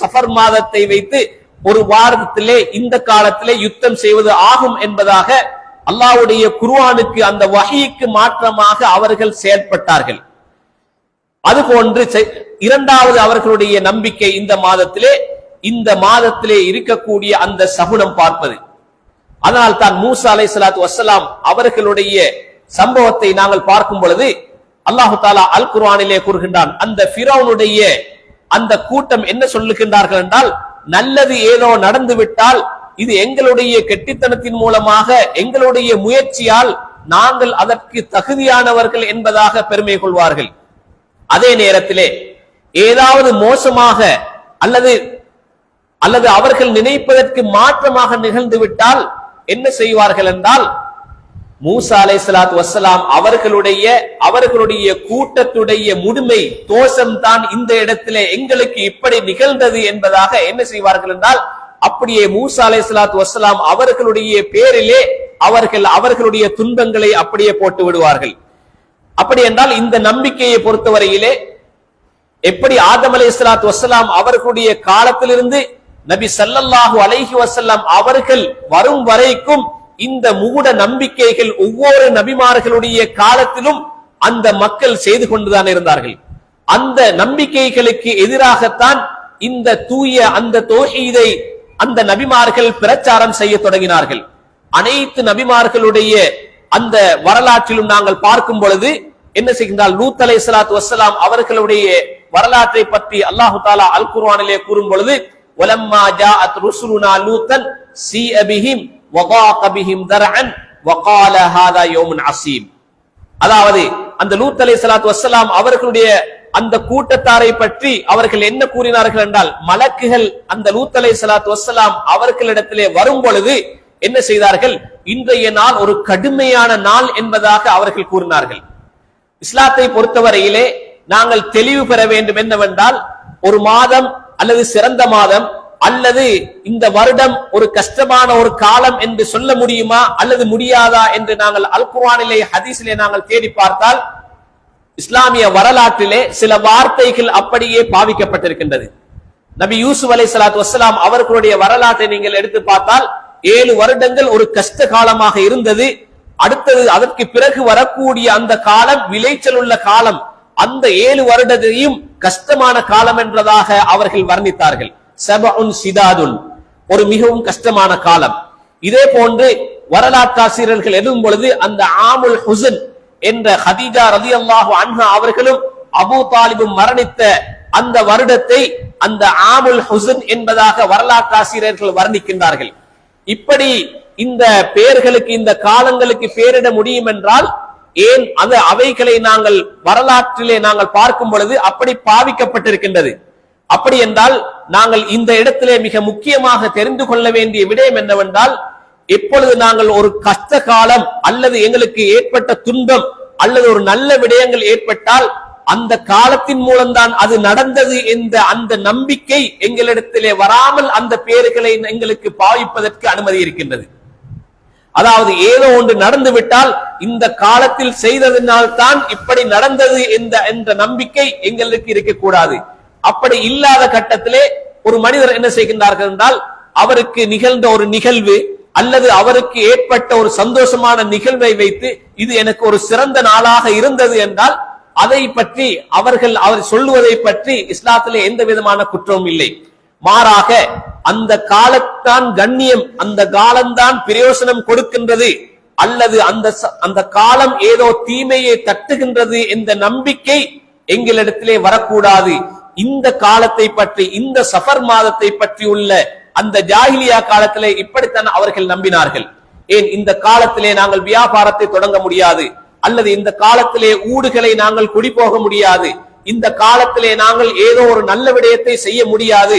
சஃபர் மாதத்தை வைத்து ஒரு வாரத்திலே இந்த காலத்திலே யுத்தம் செய்வது ஆகும் என்பதாக அல்லாஹ்வுடைய குர்ஆனுக்கு அந்த வஹீக்கு மாற்றமாக அவர்கள் செயல்பட்டார்கள். அதுபோன்று இரண்டாவது அவர்களுடைய நம்பிக்கை இந்த மாதத்திலே இருக்கக்கூடிய அந்த சகுனம் பார்ப்பது. அதனால் தான் மூசா அலைஹிஸ்ஸலாத்து வஸ்ஸலாம் அவர்களுடைய சம்பவத்தை நாங்கள் பார்க்கும் பொழுது அல்லாஹு தஆலா அல் குர்ஆனிலே கூறுகின்றான், அந்த ஃபிரௌனுடைய அந்த கூட்டம் என்ன சொல்லுகின்றார்கள் என்றால், நல்லது ஏதோ நடந்து விட்டால் இது எங்களுடைய கெட்டித்தனத்தின் மூலமாக எங்களுடைய முயற்சியால் நாங்கள் அதற்கு தகுதியானவர்கள் என்பதாக பெருமை கொள்வார்கள். அதே நேரத்திலே ஏதாவது மோசமாக அல்லது அவர்கள் நினைப்பதற்கு மாற்றமாக நிகழ்ந்து விட்டால் என்ன செய்வார்கள் என்றால், மூசா அலைஹிஸ்ஸலாத்து வஸ்ஸலாம் அவர்களுடைய கூட்டத்துடைய முழுமை தோஷம்தான் இந்த இடத்திலே எங்களுக்கு இப்படி நிகழ்ந்தது என்பதாக என்ன செய்வார்கள் என்றால், அப்படியே மூசா அலைஹிஸ்ஸலாத்து வஸ்ஸலாம் அவர்களுடைய பேரிலே அவர்களுடைய துன்பங்களை அப்படியே போட்டு விடுவார்கள். அப்படி என்றால் இந்த நம்பிக்கையை பொறுத்தவரையிலே எப்படி ஆதம் அலைஹிஸ்ஸலாத்து வஸ்ஸலாம் அவர்களுடைய காலத்திலிருந்து நபி ஸல்லல்லாஹு அலைஹி வஸல்லம் அவர்கள் வரும் வரைக்கும் இந்த மூட நம்பிக்கைகள் ஒவ்வொரு நபிமார்களுடைய காலத்திலும் அந்த மக்கள் செய்து கொண்டுதான் இருந்தார்கள். அந்த நம்பிக்கைகளுக்கு எதிராகத்தான் இந்த தூய அந்த தௌஹீதை அந்த நபிமார்கள் பிரச்சாரம் செய்ய தொடங்கினார்கள். அனைத்து நபிமார்களுடைய அந்த வரலாற்றிலும் நாங்கள் பார்க்கும் பொழுது என்ன செய்கின்றால், லூத் அலைஹிஸ்ஸலாத்து வஸ்ஸலாம் அவர்களுடைய வரலாற்றை பற்றி அல்லாஹு தஆலா அல் குர்ஆனிலே கூறும் பொழுது, வலம்மா ஜாஅத் ருசுலுனா லூத்தன் சீஅ பிஹிம் வதாக பிஹிம் தர்அன் வகால ஹாதா யௌமுன் அஸீம். அதாவது அந்த லூத் அலைஹிஸ்ஸலாத்து வஸ்ஸலாம் அவர்களுடைய அந்த கூட்டத்தாரை பற்றி அவர்கள் என்ன கூறினார்கள் என்றால், மலக்குகள் அந்த லூத் அலைஹிஸ்ஸலாத்து வஸ்ஸலாம் அவர்களிடத்திலே வரும் பொழுது என்ன செய்தார்கள், இன்றைய நாள் ஒரு கடுமையான நாள் என்பதாக அவர்கள் கூறினார்கள். இஸ்லாத்தை பொறுத்தவரையிலே நாங்கள் தெளிவு பெற வேண்டும் என்னவென்றால், ஒரு மாதம் அல்லது சிறந்த மாதம் அல்லது இந்த வருடம் ஒரு கஷ்டமான ஒரு காலம் என்று சொல்ல முடியுமா அல்லது முடியாதா என்று நாங்கள் அல் குர்ஆனிலே ஹதீஸிலே நாங்கள் தேடி பார்த்தால் இஸ்லாமிய வரலாற்றிலே சில வார்த்தைகள் அப்படியே பாவிக்கப்பட்டிருக்கின்றது. நபி யூசுப் அலைஹிஸ்ஸலாத்து வஸ்ஸலாம் அவர்களுடைய வரலாற்றை நீங்கள் எடுத்து பார்த்தால் 7 வருடங்கள் ஒரு கஷ்ட காலமாக இருந்தது. அடுத்தது அதற்கு பிறகு வரக்கூடிய அந்த காலம் விளைச்சல் உள்ள காலம். அந்த 7 வருடத்தையும் கஷ்டமான காலம் என்றதாக அவர்கள் வர்ணித்தார்கள். சபஉன் சிதாதுன், ஒரு மிகவும் கஷ்டமான காலம். இதே போன்று வரலாற்றாசிரியர்கள் எழுதும் பொழுது அந்த ஆமுல் ஹுஸ்ன் என்ற ஹதீஜா ரலியல்லாஹு அன்ஹா அவர்களும் அபூ தாலிபும் மரணித்த அந்த வருடத்தை அந்த ஆமுல் ஹுஸ்ன் என்பதாக வரலாற்றாசிரியர்கள் வர்ணிக்கின்றார்கள். இப்படி இந்த பெயர்களுக்கு, இந்த காலங்களுக்கு பெயரிட முடியும் என்றால் ஏன் அவைகளை நாங்கள் வரலாற்றிலே நாங்கள் பார்க்கும் பொழுது அப்படி பாவிக்கப்பட்டிருக்கின்றது? அப்படி என்றால் நாங்கள் இந்த இடத்திலே மிக முக்கியமாக தெரிந்து கொள்ள வேண்டிய விடயம் என்னவென்றால், எப்பொழுது நாங்கள் ஒரு கஷ்ட காலம் அல்லது எங்களுக்கு ஏற்பட்ட துன்பம் அல்லது ஒரு நல்ல விடயங்கள் ஏற்பட்டால் அந்த காலத்தின் மூலம்தான் அது நடந்தது என்ற அந்த நம்பிக்கை எங்களிடத்திலே வராமல் அந்த பெயர்களை எங்களுக்கு பாவிப்பதற்கு அனுமதி இருக்கின்றது. அதாவது ஏதோ ஒன்று நடந்து விட்டால் இந்த காலத்தில் செய்ததினால் தான் இப்படி நடந்தது என்ற நம்பிக்கை எங்களுக்கு இருக்கக்கூடாது. அப்படி இல்லாத கட்டத்திலே ஒரு மனிதர் என்ன செய்கின்றார்கள் என்றால், அவருக்கு நிகழ்ந்த ஒரு நிகழ்வு அல்லது அவருக்கு ஏற்பட்ட ஒரு சந்தோஷமான நிகழ்வை வைத்து இது எனக்கு ஒரு சிறந்த நாளாக இருந்தது என்றால் அதை பற்றி அவர் சொல்லுவதை பற்றி இஸ்லாத்திலே எந்த விதமான குற்றமும் இல்லை. மாறாக அந்த காலத்தான் கண்ணியம், அந்த காலம்தான் பிரயோசனம் கொடுக்கின்றது அல்லது அந்த காலம் ஏதோ தீமையை தட்டுகின்றது என்ற நம்பிக்கை எங்களிடத்திலே வரக்கூடாது. இந்த காலத்தை பற்றி, இந்த சஃபர் மாதத்தை பற்றி உள்ள அந்த ஜாஹிலியா காலத்திலே இப்படித்தான் அவர்கள் நம்பினார்கள். ஏன் இந்த காலத்திலே நாங்கள் வியாபாரத்தை தொடங்க முடியாது, அல்லது இந்த காலத்திலே ஊடுகளை நாங்கள் குடிபோக முடியாது, இந்த காலத்திலே நாங்கள் ஏதோ ஒரு நல்ல விடயத்தை செய்ய முடியாது,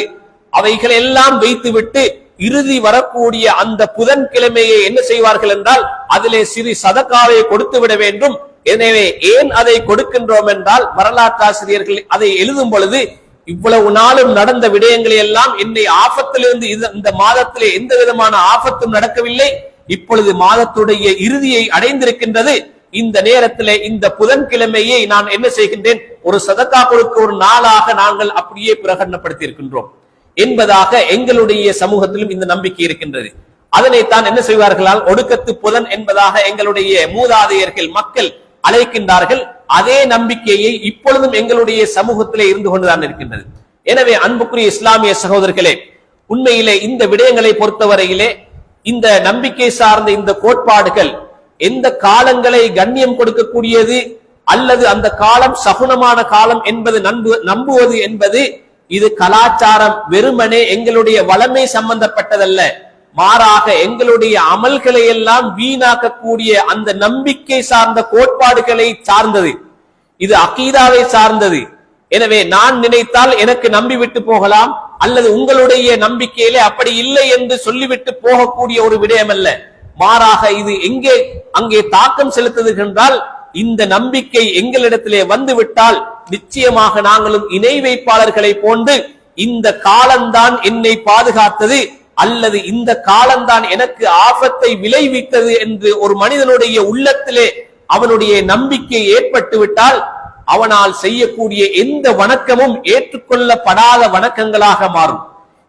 அவைகள் எல்லாம் வைத்துவிட்டு இறுதி வரக்கூடிய அந்த புதன்கிழமையை என்ன செய்வார்கள் என்றால் அதிலே சிறு சதக்காவை கொடுத்து விட வேண்டும். எனவே ஏன் அதை கொடுக்கின்றோம் என்றால், வரலாற்றாசிரியர்கள் அதை எழுதும் பொழுது இவ்வளவு நாளும் நடந்த விடயங்களை எல்லாம் என்னை ஆபத்திலிருந்து இந்த மாதத்திலே எந்த விதமான ஆபத்தும் நடக்கவில்லை, இப்பொழுது மாதத்துடைய இறுதியை அடைந்திருக்கின்றது, இந்த நேரத்திலே இந்த புதன்கிழமையை நான் என்ன செய்கின்றேன், ஒரு சதக்கா கொடுக்க ஒரு நாளாக நாங்கள் அப்படியே பிரகடனப்படுத்தி இருக்கின்றோம் என்பதாக எங்களுடைய சமூகத்திலும் இந்த நம்பிக்கை இருக்கின்றது. அதனைத்தான் என்ன செய்வார்களால் ஒடுக்கத்து புதன் என்பதாக எங்களுடைய மூதாதையர்கள் மக்கள் அழைக்கின்றார்கள். அதே நம்பிக்கையை இப்பொழுதும் எங்களுடைய சமூகத்திலே இருந்து கொண்டுதான் இருக்கின்றது. எனவே அன்புக்குரிய இஸ்லாமிய சகோதரர்களே, உண்மையிலே இந்த விடயங்களை பொறுத்தவரையிலே இந்த நம்பிக்கை சார்ந்த இந்த கோட்பாடுகள் எந்த காலங்களை கண்ணியம் கொடுக்கக்கூடியது அல்லது அந்த காலம் சகுனமான காலம் என்பது நம்புவது என்பது இது கலாச்சாரம், வெறுமனே எங்களுடைய வளமை சம்பந்தப்பட்டதல்ல, மாறாக எங்களுடைய அமல்களை எல்லாம் வீணாக்கக்கூடிய அந்த நம்பிக்கை சார்ந்த கோட்பாடுகளை சார்ந்தது. இது அகீதாவை சார்ந்தது. எனவே நான் நினைத்தால் எனக்கு நம்பிவிட்டு போகலாம், அல்லது உங்களுடைய நம்பிக்கையிலே அப்படி இல்லை என்று சொல்லிவிட்டு போகக்கூடிய ஒரு விடயம் அல்ல. மாறாக இது அங்கே தாக்கம் செலுத்துகின்றால் இந்த நம்பிக்கை எங்களிடத்திலே வந்துவிட்டால் நிச்சயமாக நாங்களும் இணை வைப்பாளர்களை போன்று இந்த காலம்தான் என்னை பாதுகாத்தது அல்லது இந்த காலம்தான் எனக்கு ஆபத்தை விளைவித்தது என்று ஒரு மனிதனுடைய உள்ளத்திலே அவனுடைய நம்பிக்கை ஏற்பட்டு விட்டால் அவனால் செய்யக்கூடிய எந்த வணக்கமும் ஏற்றுக்கொள்ளப்படாத வணக்கங்களாக மாறும்.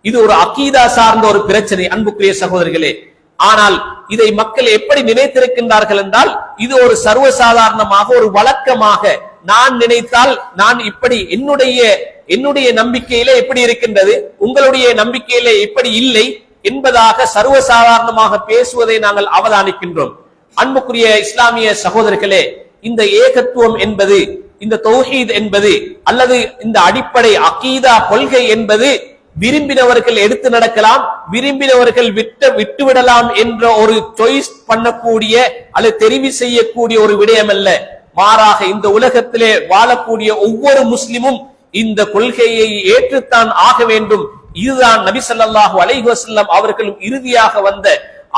இது ஒரு அகீதா சார்ந்த ஒரு பிரச்சனை அன்புக்குரிய சகோதரர்களே. ஆனால் இதை மக்கள் எப்படி நினைத்திருக்கின்றார்கள் என்றால் இது ஒரு சர்வசாதாரணமாக ஒரு வழக்கமாக நான் நினைத்தால் நான் இப்படி என்னுடைய நம்பிக்கையிலே எப்படி இருக்கின்றது, உங்களுடைய நம்பிக்கையிலே எப்படி இல்லை என்பதாக சர்வசாதாரணமாக பேசுவதை நாங்கள் அவதானிக்கின்றோம். அன்புக்குரிய இஸ்லாமிய சகோதரர்களே, இந்த ஏகத்துவம் என்பது, இந்த தௌஹீத் என்பது அல்லது இந்த அடிப்படை அகீதா கொள்கை என்பது விரும்பினவர்கள் எடுத்து நடக்கலாம், விரும்பினவர்கள் விட்டுவிடலாம் என்ற ஒரு சாய்ஸ் பண்ணக்கூடிய அல்லது தெரிவு செய்யக்கூடிய ஒரு விடயம் அல்ல. மாறாக இந்த உலகத்திலே வாழக்கூடிய ஒவ்வொரு முஸ்லிமும் இந்த கொள்கையை ஏற்றுத்தான் ஆக வேண்டும். இதுதான் நபி ஸல்லல்லாஹு அலைஹி வஸல்லம் அவர்களும் இறுதியாக வந்த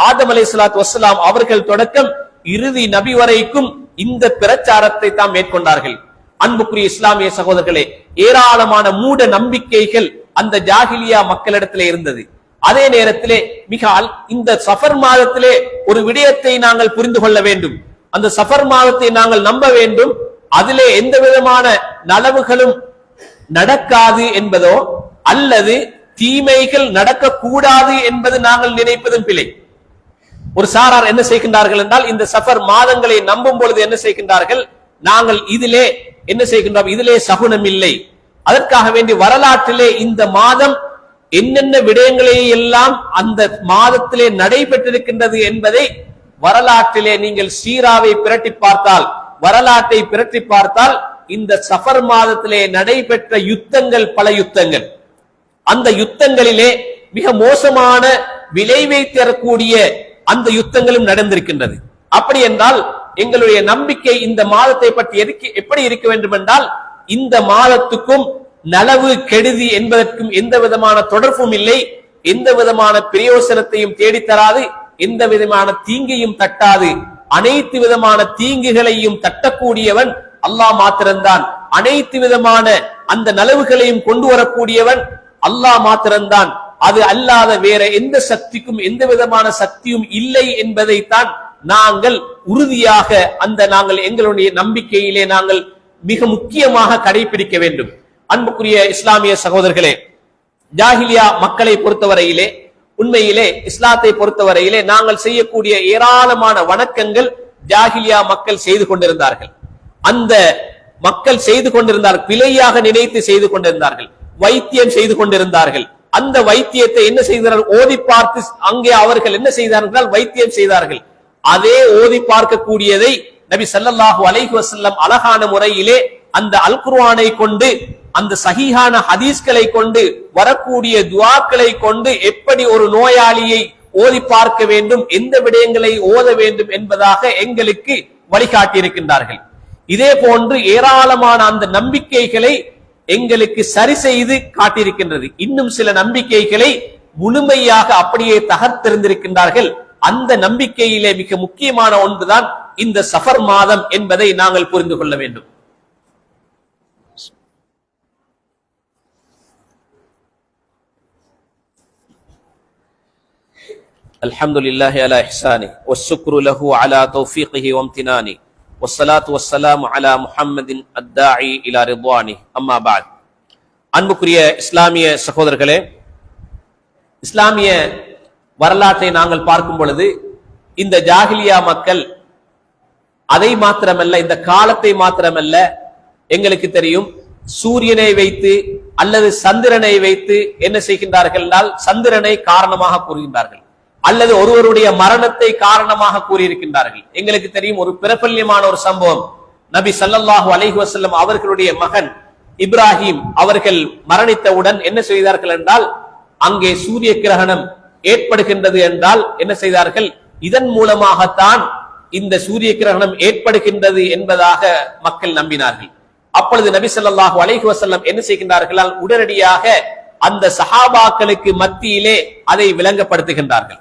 ஆதம் அலைஹிஸ்ஸலாத்து வஸ்ஸலாம் அவர்கள் தொடக்கம் இறுதி நபி வரைக்கும் இந்த பிரச்சாரத்தை தான் மேற்கொண்டார்கள். அன்புக்குரிய இஸ்லாமிய சகோதரர்களே, ஏராளமான மூட நம்பிக்கைகள் அந்த ஜாஹிலியா மக்களிடத்திலே இருந்தது. அதே நேரத்திலே இந்த சஃபர் மாதத்திலே ஒரு விடயத்தை நாங்கள் புரிந்து கொள்ள வேண்டும். அந்த சஃபர் மாதத்தை நாங்கள் நம்ப வேண்டும். அதிலே எந்த விதமான நலவுகளும் நடக்காது என்பதோ அல்லது தீமைகள் நடக்கக்கூடாது என்பது நாங்கள் நினைப்பதும் பிழை. ஒரு சாரார் என்ன செய்கின்றார்கள் என்றால் இந்த சஃபர் மாதங்களை நம்பும் பொழுது என்ன செய்கின்றார்கள், நாங்கள் இதிலே என்ன செய்கின்றோம், இதிலே சகுனம் இல்லை, அதற்காக வேண்டி வரலாற்றிலே இந்த மாதம் என்னென்ன விடயங்களை எல்லாம் அந்த மாதத்திலே நடைபெற்றிருக்கின்றது என்பதை வரலாற்றிலே நீங்கள் சீராவை பிரட்டி பார்த்தால், வரலாற்றை பிரட்டி பார்த்தால் இந்த சஃபர் மாதத்திலே நடைபெற்ற யுத்தங்கள் பல யுத்தங்கள், அந்த யுத்தங்களிலே மிக மோசமான விளைவை தரக்கூடிய அந்த யுத்தங்களும் நடந்திருக்கின்றது. அப்படி என்றால் எங்களுடைய நம்பிக்கை இந்த மாதத்தை பற்றி எப்படி இருக்க வேண்டும் என்றால், இந்த மாதத்துக்கும் நலவு கெடுதி என்பதற்கும் எந்த விதமான தொடர்பும் இல்லை, எந்த விதமான பிரயோசனத்தையும் தேடித்தராது, எந்த விதமான தீங்கையும் தட்டாது. அனைத்து விதமான தீங்குகளையும் தட்டக்கூடியவன் அல்லாஹ் மாத்திரம்தான். அனைத்து விதமான அந்த நலவுகளையும் கொண்டு வரக்கூடியவன் அல்லாஹ் மாத்திரம்தான். அது அல்லாத வேற எந்த சக்திக்கும் எந்த விதமான சக்தியும் இல்லை என்பதைத்தான் நாங்கள் உறுதியாக நாங்கள் எங்களுடைய நம்பிக்கையிலே நாங்கள் மிக முக்கியமாக கடைபிடிக்க வேண்டும். அன்புக்குரிய இஸ்லாமிய சகோதரர்களே, ஜாஹிலியா மக்களை பொறுத்தவரையிலே, உண்மையிலே இஸ்லாத்தை பொறுத்தவரையிலே நாங்கள் செய்யக்கூடிய ஏராளமான வணக்கங்கள் ஜாஹிலியா மக்கள் செய்து கொண்டிருந்தார்கள். அந்த மக்கள் செய்து கொண்டிருந்தார்கள், பிழையாக நினைத்து செய்து கொண்டிருந்தார்கள், வைத்தியம் செய்து கொண்டிருந்தார்கள். அந்த வைத்தியத்தை என்ன செய்தார்கள்? ஓதி பார்த்து அங்கே அவர்கள் என்ன செய்தார்கள்? வைத்தியம் செய்தார்கள். அதே ஓதி பார்க்கக்கூடியதை நபி ஸல்லல்லாஹு அலைஹி வஸல்லம் அழகான முறையிலே அந்த அல் குர்ஆனை கொண்டு, அந்த சஹீஹான ஹதீஸ்களை கொண்டு, வரக்கூடிய துஆக்களை கொண்டு எப்படி ஒரு நோயாளியை ஓதி பார்க்க வேண்டும், எந்த விடயங்களை ஓத வேண்டும் என்பதாக எங்களுக்கு வழிகாட்டி இருக்கின்றார்கள். இதே போன்று ஏராளமான அந்த நம்பிக்கைகளை எங்களுக்கு சரி செய்து காட்டியிருக்கின்றது. இன்னும் சில நம்பிக்கைகளை முழுமையாக அப்படியே தகர்த்தெறிந்திருக்கின்றார்கள். அந்த நம்பிக்கையிலே மிக முக்கியமான ஒன்றுதான் இந்த சஃபர் மாதம் என்பதை நாங்கள் புரிந்து கொள்ள வேண்டும். அல்ஹம்துலில்லாஹி அலா இஹ்சானி வஷ்ஷுக்ரு லஹு அலா தௌஃபீகிஹி வம்தினானி வஸ்ஸலாத்து வஸ்ஸலாமு அலா முஹம்மதின் அத்தாஇ இலா ரிضவானி. அம்மா பஅத். அன்புக்குரிய இஸ்லாமிய சகோதரர்களே, இஸ்லாமிய வரலாற்றை நாங்கள் பார்க்கும் பொழுது இந்த ஜாஹிலியா மக்கள் அதை மாத்திரமல்ல, இந்த காலத்தை மாத்திரமல்ல, எங்களுக்கு தெரியும் சூரியனை வைத்து அல்லது சந்திரனை வைத்து என்ன செய்கின்றார்கள் என்றால் சந்திரனை காரணமாக கூறுகின்றார்கள், அல்லது ஒருவருடைய மரணத்தை காரணமாக கூறியிருக்கின்றார்கள். எங்களுக்கு தெரியும் ஒரு பிரபல்யமான ஒரு சம்பவம், நபி ஸல்லல்லாஹு அலைஹி வஸல்லம் அவர்களுடைய மகன் இப்ராஹிம் அவர்கள் மரணித்தவுடன் என்ன செய்தார்கள் என்றால், அங்கே சூரிய கிரகணம் ஏற்படுகின்றது என்றால் என்ன செய்தார்கள்? இதன் மூலமாகத்தான் இந்த சூரிய கிரகணம் ஏற்படுகின்றது என்பதாக மக்கள் நம்பினார்கள். அப்பொழுது நபி ஸல்லல்லாஹு அலைஹி வஸல்லம் என்ன செய்கின்றார்கள்? உடனடியாக அந்த சஹாபாக்களுக்கு மத்தியிலே அதை விளங்கப்படுத்துகின்றார்கள்.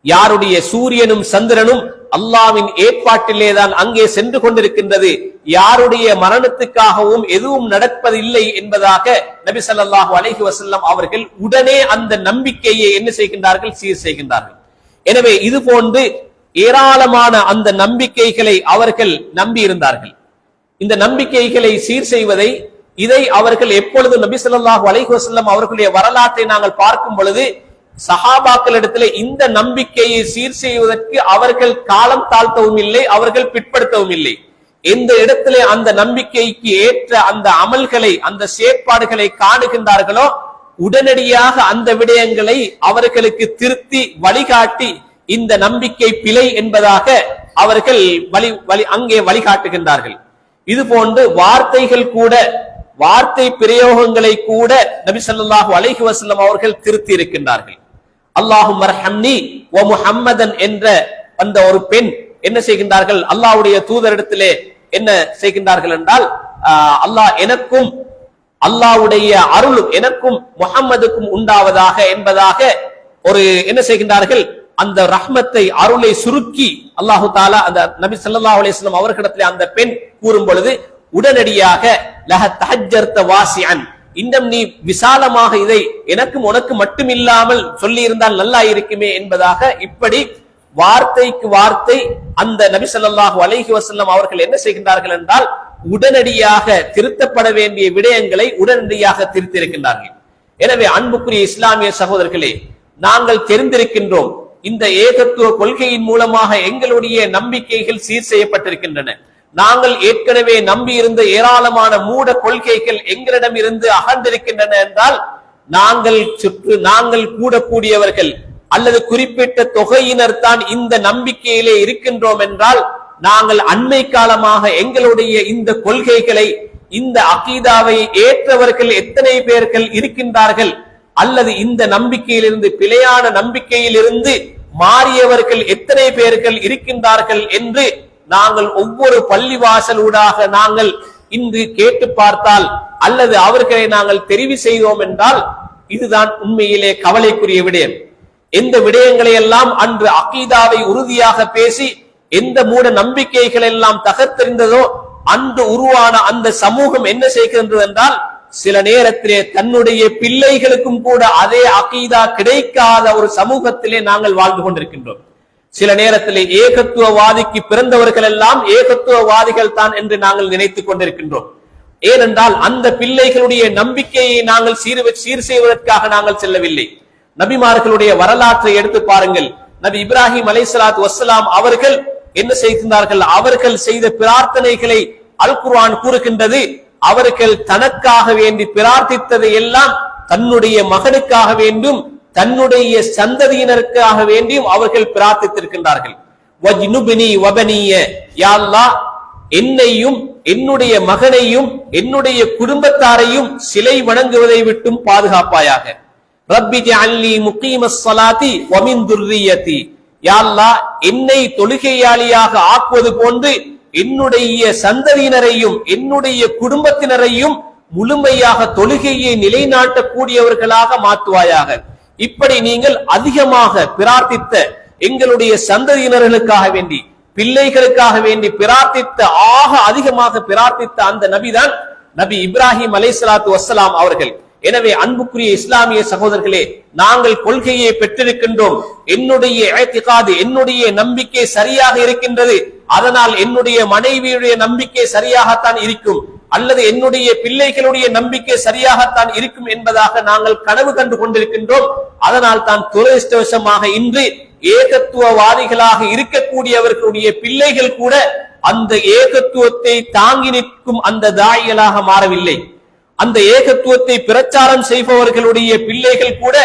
யாருடைய சூரியனும் சந்திரனும் அல்லாஹ்வின் ஏற்பாட்டிலே தான் அங்கே சென்று கொண்டிருக்கின்றது, யாருடைய மரணத்துக்காகவும் எதுவும் நடப்பதில்லை என்பதாக நபி ஸல்லல்லாஹு அலைஹி வஸல்லம் அவர்கள் உடனே அந்த நம்பிக்கையை என்ன செய்கின்றார்கள்? சீர் செய்கின்றார்கள். எனவே இது போன்று ஏராளமான அந்த நம்பிக்கைகளை அவர்கள் நம்பி இருந்தார்கள். இந்த நம்பிக்கைகளை சீர் செய்வதை, இதை அவர்கள் எப்பொழுது நபி ஸல்லல்லாஹு அலைஹி வஸல்லம் அவர்களுடைய வரலாற்றை நாங்கள் பார்க்கும் பொழுது சஹாபாக்களிடத்திலே இந்த நம்பிக்கையை சீர் செய்வதற்கு அவர்கள் காலம் தாழ்த்தவும் இல்லை, அவர்கள் பிற்படுத்தவும் இல்லை. எந்த இடத்திலே அந்த நம்பிக்கைக்கு ஏற்ற அந்த அமல்களை, அந்த செயற்பாடுகளை காணுகின்றார்களோ உடனடியாக அந்த விடயங்களை அவர்களுக்கு திருத்தி வழிகாட்டி இந்த நம்பிக்கை பிழை என்பதாக அவர்கள் அங்கே வழிகாட்டுகின்றார்கள். இது போன்று வார்த்தைகள் கூட, வார்த்தை பிரயோகங்களை கூட நபி ஸல்லல்லாஹு அலைஹி வஸல்லம் அவர்கள் திருத்தி இருக்கின்றார்கள். அல்லாஹும்ம ரஹம்னி வ முஹம்மதன் என்ற அந்த ஒரு பெண் என்ன செய்கின்றார்கள்? அல்லாஹ்வுடைய தூதரிடத்திலே என்ன செய்கின்றார்கள் என்றால், அல்லாஹ் எனக்கும் அல்லாஹ்வுடைய அருளும் எனக்கும் முஹம்மதுக்கும் உண்டாவதாக என்பதாக ஒரு என்ன செய்கின்றார்கள்? அந்த ரஹ்மத்தை, அருளை சுருக்கி அல்லாஹு தஆலா அந்த நபி ஸல்லல்லாஹு அலைஹி வஸல்லம் அவர்களிடத்திலே அந்த பெண் கூறும் பொழுது உடனடியாக லஹ தஹஜ்ஜர்த வாசிஅன், இன்னும் நீ விசாலமாக இதை எனக்கும் உனக்கு மட்டும் இல்லாமல் சொல்லி இருந்தால் நல்லா இருக்குமே என்பதாக இப்படி வார்த்தைக்கு வார்த்தை அந்த நபி ஸல்லல்லாஹு அலைஹி வஸல்லம் அவர்கள் என்ன செய்கின்றார்கள் என்றால் உடனடியாக திருத்தப்பட வேண்டிய விடயங்களை உடனடியாக திருத்தியிருக்கின்றார்கள். எனவே அன்புக்குரிய இஸ்லாமிய சகோதரர்களே, நாங்கள் தெரிந்திருக்கின்றோம் இந்த ஏகத்துவ கொள்கையின் மூலமாக எங்களுடைய நம்பிக்கைகள் சீர் செய்யப்பட்டிருக்கின்றன. நாங்கள் ஏற்கனவே நம்பி இருந்த ஏராளமான மூட கொள்கைகள் எங்களிடம் இருந்து அகன்றிருக்கின்றன என்றால், நாங்கள் கூடக்கூடியவர்கள் அல்லது குறிப்பிட்ட தொகையினர் தான் இந்த நம்பிக்கையிலே இருக்கின்றோம் என்றால், நாங்கள் அண்மை காலமாக எங்களுடைய இந்த கொள்கைகளை, இந்த அகீதாவை ஏற்றவர்கள் எத்தனை பேர்கள் இருக்கின்றார்கள், அல்லது இந்த நம்பிக்கையிலிருந்து, பிழையான நம்பிக்கையிலிருந்து மாறியவர்கள் எத்தனை பேர்கள் இருக்கின்றார்கள் என்று நாங்கள் ஒவ்வொரு பள்ளிவாசலூடாக நாங்கள் இன்று கேட்டு பார்த்தால் அல்லது அவர்களை நாங்கள் தெரிவு செய்தோம் என்றால் இதுதான் உண்மையிலே கவலைக்குரிய விடயம். எந்த விடயங்களை எல்லாம் அன்று அகீதாவை உறுதியாக பேசி எந்த மூட நம்பிக்கைகள் எல்லாம் தகர்த்தெறிந்ததோ அன்று உருவான அந்த சமூகம் என்ன செய்கின்றது என்றால் சில நேரத்திலே தன்னுடைய பிள்ளைகளுக்கும் கூட அதே அகீதா கிடைக்காத ஒரு சமூகத்திலே நாங்கள் வாழ்ந்து கொண்டிருக்கின்றோம். சில நேரத்திலே ஏகத்துவவாதிக்கு பிறந்தவர்கள் எல்லாம் ஏகத்துவவாதிகள் தான் என்று நாங்கள் நினைத்துக் கொண்டிருக்கின்றோம். ஏனென்றால் அந்த பிள்ளைகளுடைய நம்பிக்கையை நாங்கள் சீர் செய்வதற்காக நாங்கள் செல்லவில்லை. நபிமார்களுடைய வரலாற்றை எடுத்து பாருங்கள். நபி இப்ராஹிம் அலைஹிஸ்ஸலாத்து வஸ்ஸலாம் அவர்கள் என்ன செய்கின்றார்கள்? அவர்கள் செய்த பிரார்த்தனைகளை அல் குர்ஆன் கூறுகின்றது. அவர்கள் தனக்காக வேண்டி பிரார்த்தித்ததை எல்லாம் தன்னுடைய மகனுக்காக வேண்டும், தன்னுடைய சந்ததியினருக்காக வேண்டியும் அவர்கள் பிரார்த்தித்திருக்கின்றார்கள். வஜ்னுபினி வபனிய, யா அல்லாஹ் என்னையும் என்னுடைய மகனையும் என்னுடைய குடும்பத்தாரையும் சிலை வணங்குவதை விட்டும் பாதுகாப்பாயாக. ரப்பி ஜஅல்னி முகீமஸ் ஸலாத்தி வ மின் துர்ரிய்யதி, யா அல்லாஹ் என்னை தொழுகையாளியாக ஆக்குவது போன்று என்னுடைய சந்ததியினரையும் என்னுடைய குடும்பத்தினரையும் முழுமையாக தொழுகையை நிலைநாட்டக்கூடியவர்களாக மாற்றுவாயாக. இப்படி நீங்கள் அதிகமாக பிரார்த்தித்த எங்களுடைய சந்ததியினர்களுக்காக வேண்டி பிள்ளைகளுக்காக வேண்டி பிரார்த்தித்த அதிகமாக பிரார்த்தித்த அந்த நபிதான் நபி இப்ராஹிம் அலைஹிஸ்ஸலாத்து வஸ்ஸலாம் அவர்கள். எனவே அன்புக்குரிய இஸ்லாமிய சகோதரர்களே, நாங்கள் கொள்கையை பெற்றிருக்கின்றோம். என்னுடைய இஅ்திகாது, என்னுடைய நம்பிக்கை சரியாக இருக்கின்றது, அதனால் என்னுடைய மனைவியுடைய நம்பிக்கை சரியாகத்தான் இருக்கும் அல்லது என்னுடைய பிள்ளைகளுடைய நம்பிக்கை சரியாகத்தான் இருக்கும் என்பதாக நாங்கள் கனவு கண்டு கொண்டிருக்கின்றோம். அதனால் தான் துரதிர்ஷ்டவசமாக இன்று ஏகத்துவவாதிகளாக இருக்கக்கூடியவர்களுடைய பிள்ளைகள் கூட அந்த ஏகத்துவத்தை தாங்கி நிற்கும் அந்த தாயிகளாக மாறவில்லை. அந்த ஏகத்துவத்தை பிரச்சாரம் செய்பவர்களுடைய பிள்ளைகள் கூட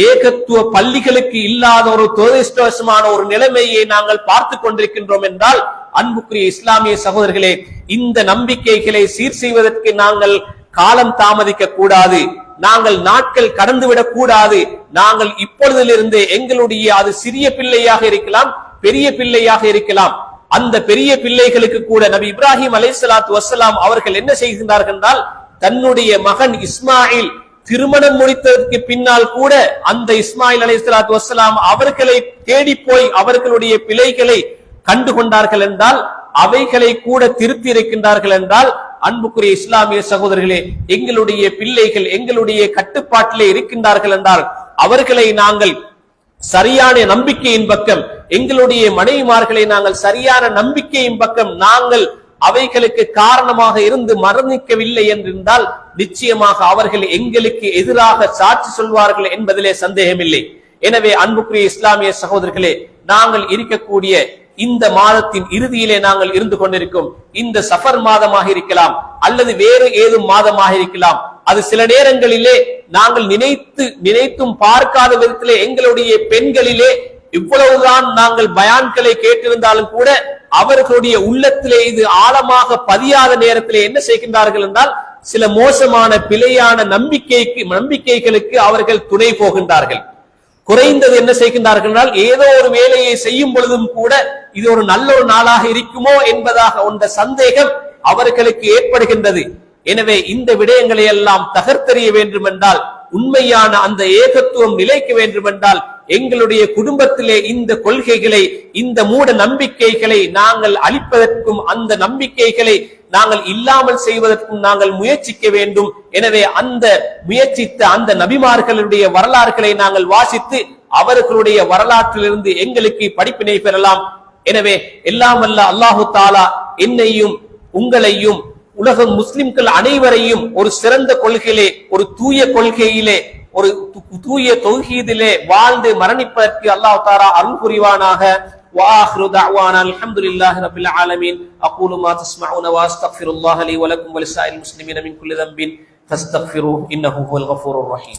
ஏகத்துவ பள்ளிகளுக்கு இல்லாத ஒரு துரதிர்ஷ்டவசமான ஒரு நிலைமையை நாங்கள் பார்த்து கொண்டிருக்கின்றோம் என்றால், அன்புக்குரிய இஸ்லாமிய சகோதரர்களே, இந்த நம்பிக்கைகளை சீர் செய்வதற்கு நாங்கள் காலம் தாமதிக்க கூடாது. நாங்கள் நாட்கள் கடந்துவிடக் கூடாது. நாங்கள் இப்பொழுதிலிருந்து எங்களுடைய அது சிறிய பிள்ளையாக இருக்கலாம், பெரிய பிள்ளையாக இருக்கலாம், அந்த பெரிய பிள்ளைகளுக்கு கூட நபி இப்ராஹிம் அலைஹிஸ்ஸலாத்து வஸ்ஸலாம் அவர்கள் என்ன செய்கின்றார்கள் என்றால், தன்னுடைய மகன் இஸ்மாயில் திருமணம் முடித்ததற்கு பின்னால் கூட அந்த இஸ்மாயில் அலைஹிஸ்ஸலாத்து வஸ்ஸலாம் அவர்களை தேடி போய் அவர்களுடைய பிழைகளை கண்டு கொண்டார்கள் என்றால், அவைகளை கூட திருத்தி இருக்கின்றார்கள் என்றால், அன்புக்குரிய இஸ்லாமிய சகோதரர்களே, எங்களுடைய பிள்ளைகள் எங்களுடைய கட்டுப்பாட்டிலே இருக்கின்றார்கள் என்றால் அவர்களை நாங்கள் சரியான நம்பிக்கையின் பக்கம், எங்களுடைய மனைவிமார்களை நாங்கள் சரியான நம்பிக்கையின் பக்கம் நாங்கள் அவைகளுக்கு காரணமாக இருந்து மரணிக்கவில்லை என்றிருந்தால் நிச்சயமாக அவர்கள் எங்களுக்கு எதிராக சாட்சி சொல்வார்கள் என்பதிலே சந்தேகமில்லை. எனவே அன்புக்குரிய இஸ்லாமிய சகோதரர்களே, நாங்கள் இருக்கக்கூடிய இந்த மாதத்தின் இறுதியிலே நாங்கள் இருந்து கொண்டிருக்கும் இந்த சஃபர் மாதமாக இருக்கலாம் அல்லது வேறு ஏதும் மாதமாக இருக்கலாம். அது சில நேரங்களிலே நாங்கள் நினைத்தும் பார்க்காத விதத்திலே எங்களுடைய பெண்களிலே இவ்வளவுதான் நாங்கள் பயான்களை கேட்டிருந்தாலும் கூட அவர்களுடைய உள்ளத்திலே இது ஆழமாக பதியாத நேரத்திலே என்ன செய்கின்றார்கள் என்றால், சில மோசமான பிழையான நம்பிக்கைகளுக்கு அவர்கள் துணை போகின்றார்கள். குறைந்தது என்ன செய்கின்றார்கள் என்றால், ஏதோ ஒரு வேலையை செய்யும் பொழுதும் கூட இது ஒரு நல்ல ஒரு நாளாக இருக்குமோ என்பதாக ஒன்ற சந்தேகம் அவர்களுக்கு ஏற்படுகின்றது. எனவே இந்த விடயங்களை எல்லாம் தகர்த்தெறிய வேண்டும் என்றால், உண்மையான அந்த ஏகத்துவம் நிலைக்க வேண்டும் என்றால், எங்களுடைய குடும்பத்திலே இந்த கொள்கைகளை இந்த மூட நம்பிக்கைகளை நாங்கள் அழிப்பதற்கும் அந்த நம்பிக்கைகளை நாங்கள் இல்லாமல் செய்வதற்கும் நாங்கள் முயற்சிக்க வேண்டும். எனவே அந்த முயற்சித்த அந்த நபிமார்களுடைய வரலாறுகளை நாங்கள் வாசித்து அவர்களுடைய வரலாற்றிலிருந்து எங்களுக்கு படிப்பினை பெறலாம். எனவே எல்லாம் வல்ல அல்லாஹு தாலா என்னையும் உங்களையும் உலக முஸ்லிம்கள் அனைவரையும் ஒரு சிறந்த கொள்கையிலே, ஒரு தூய கொள்கையிலே, ஒரு தூய தௌஹீதிலே வாழ்ந்து மரணிப்பதற்கு அல்லாஹ் தஆலா அருள் புரிவானாக. وآخر دعوانا الحمد لله رب العالمين. أقول ما تسمعون وأستغفر الله لي ولكم ولسائر المسلمين من كل ذنب فاستغفروه إنه هو الغفور الرحيم.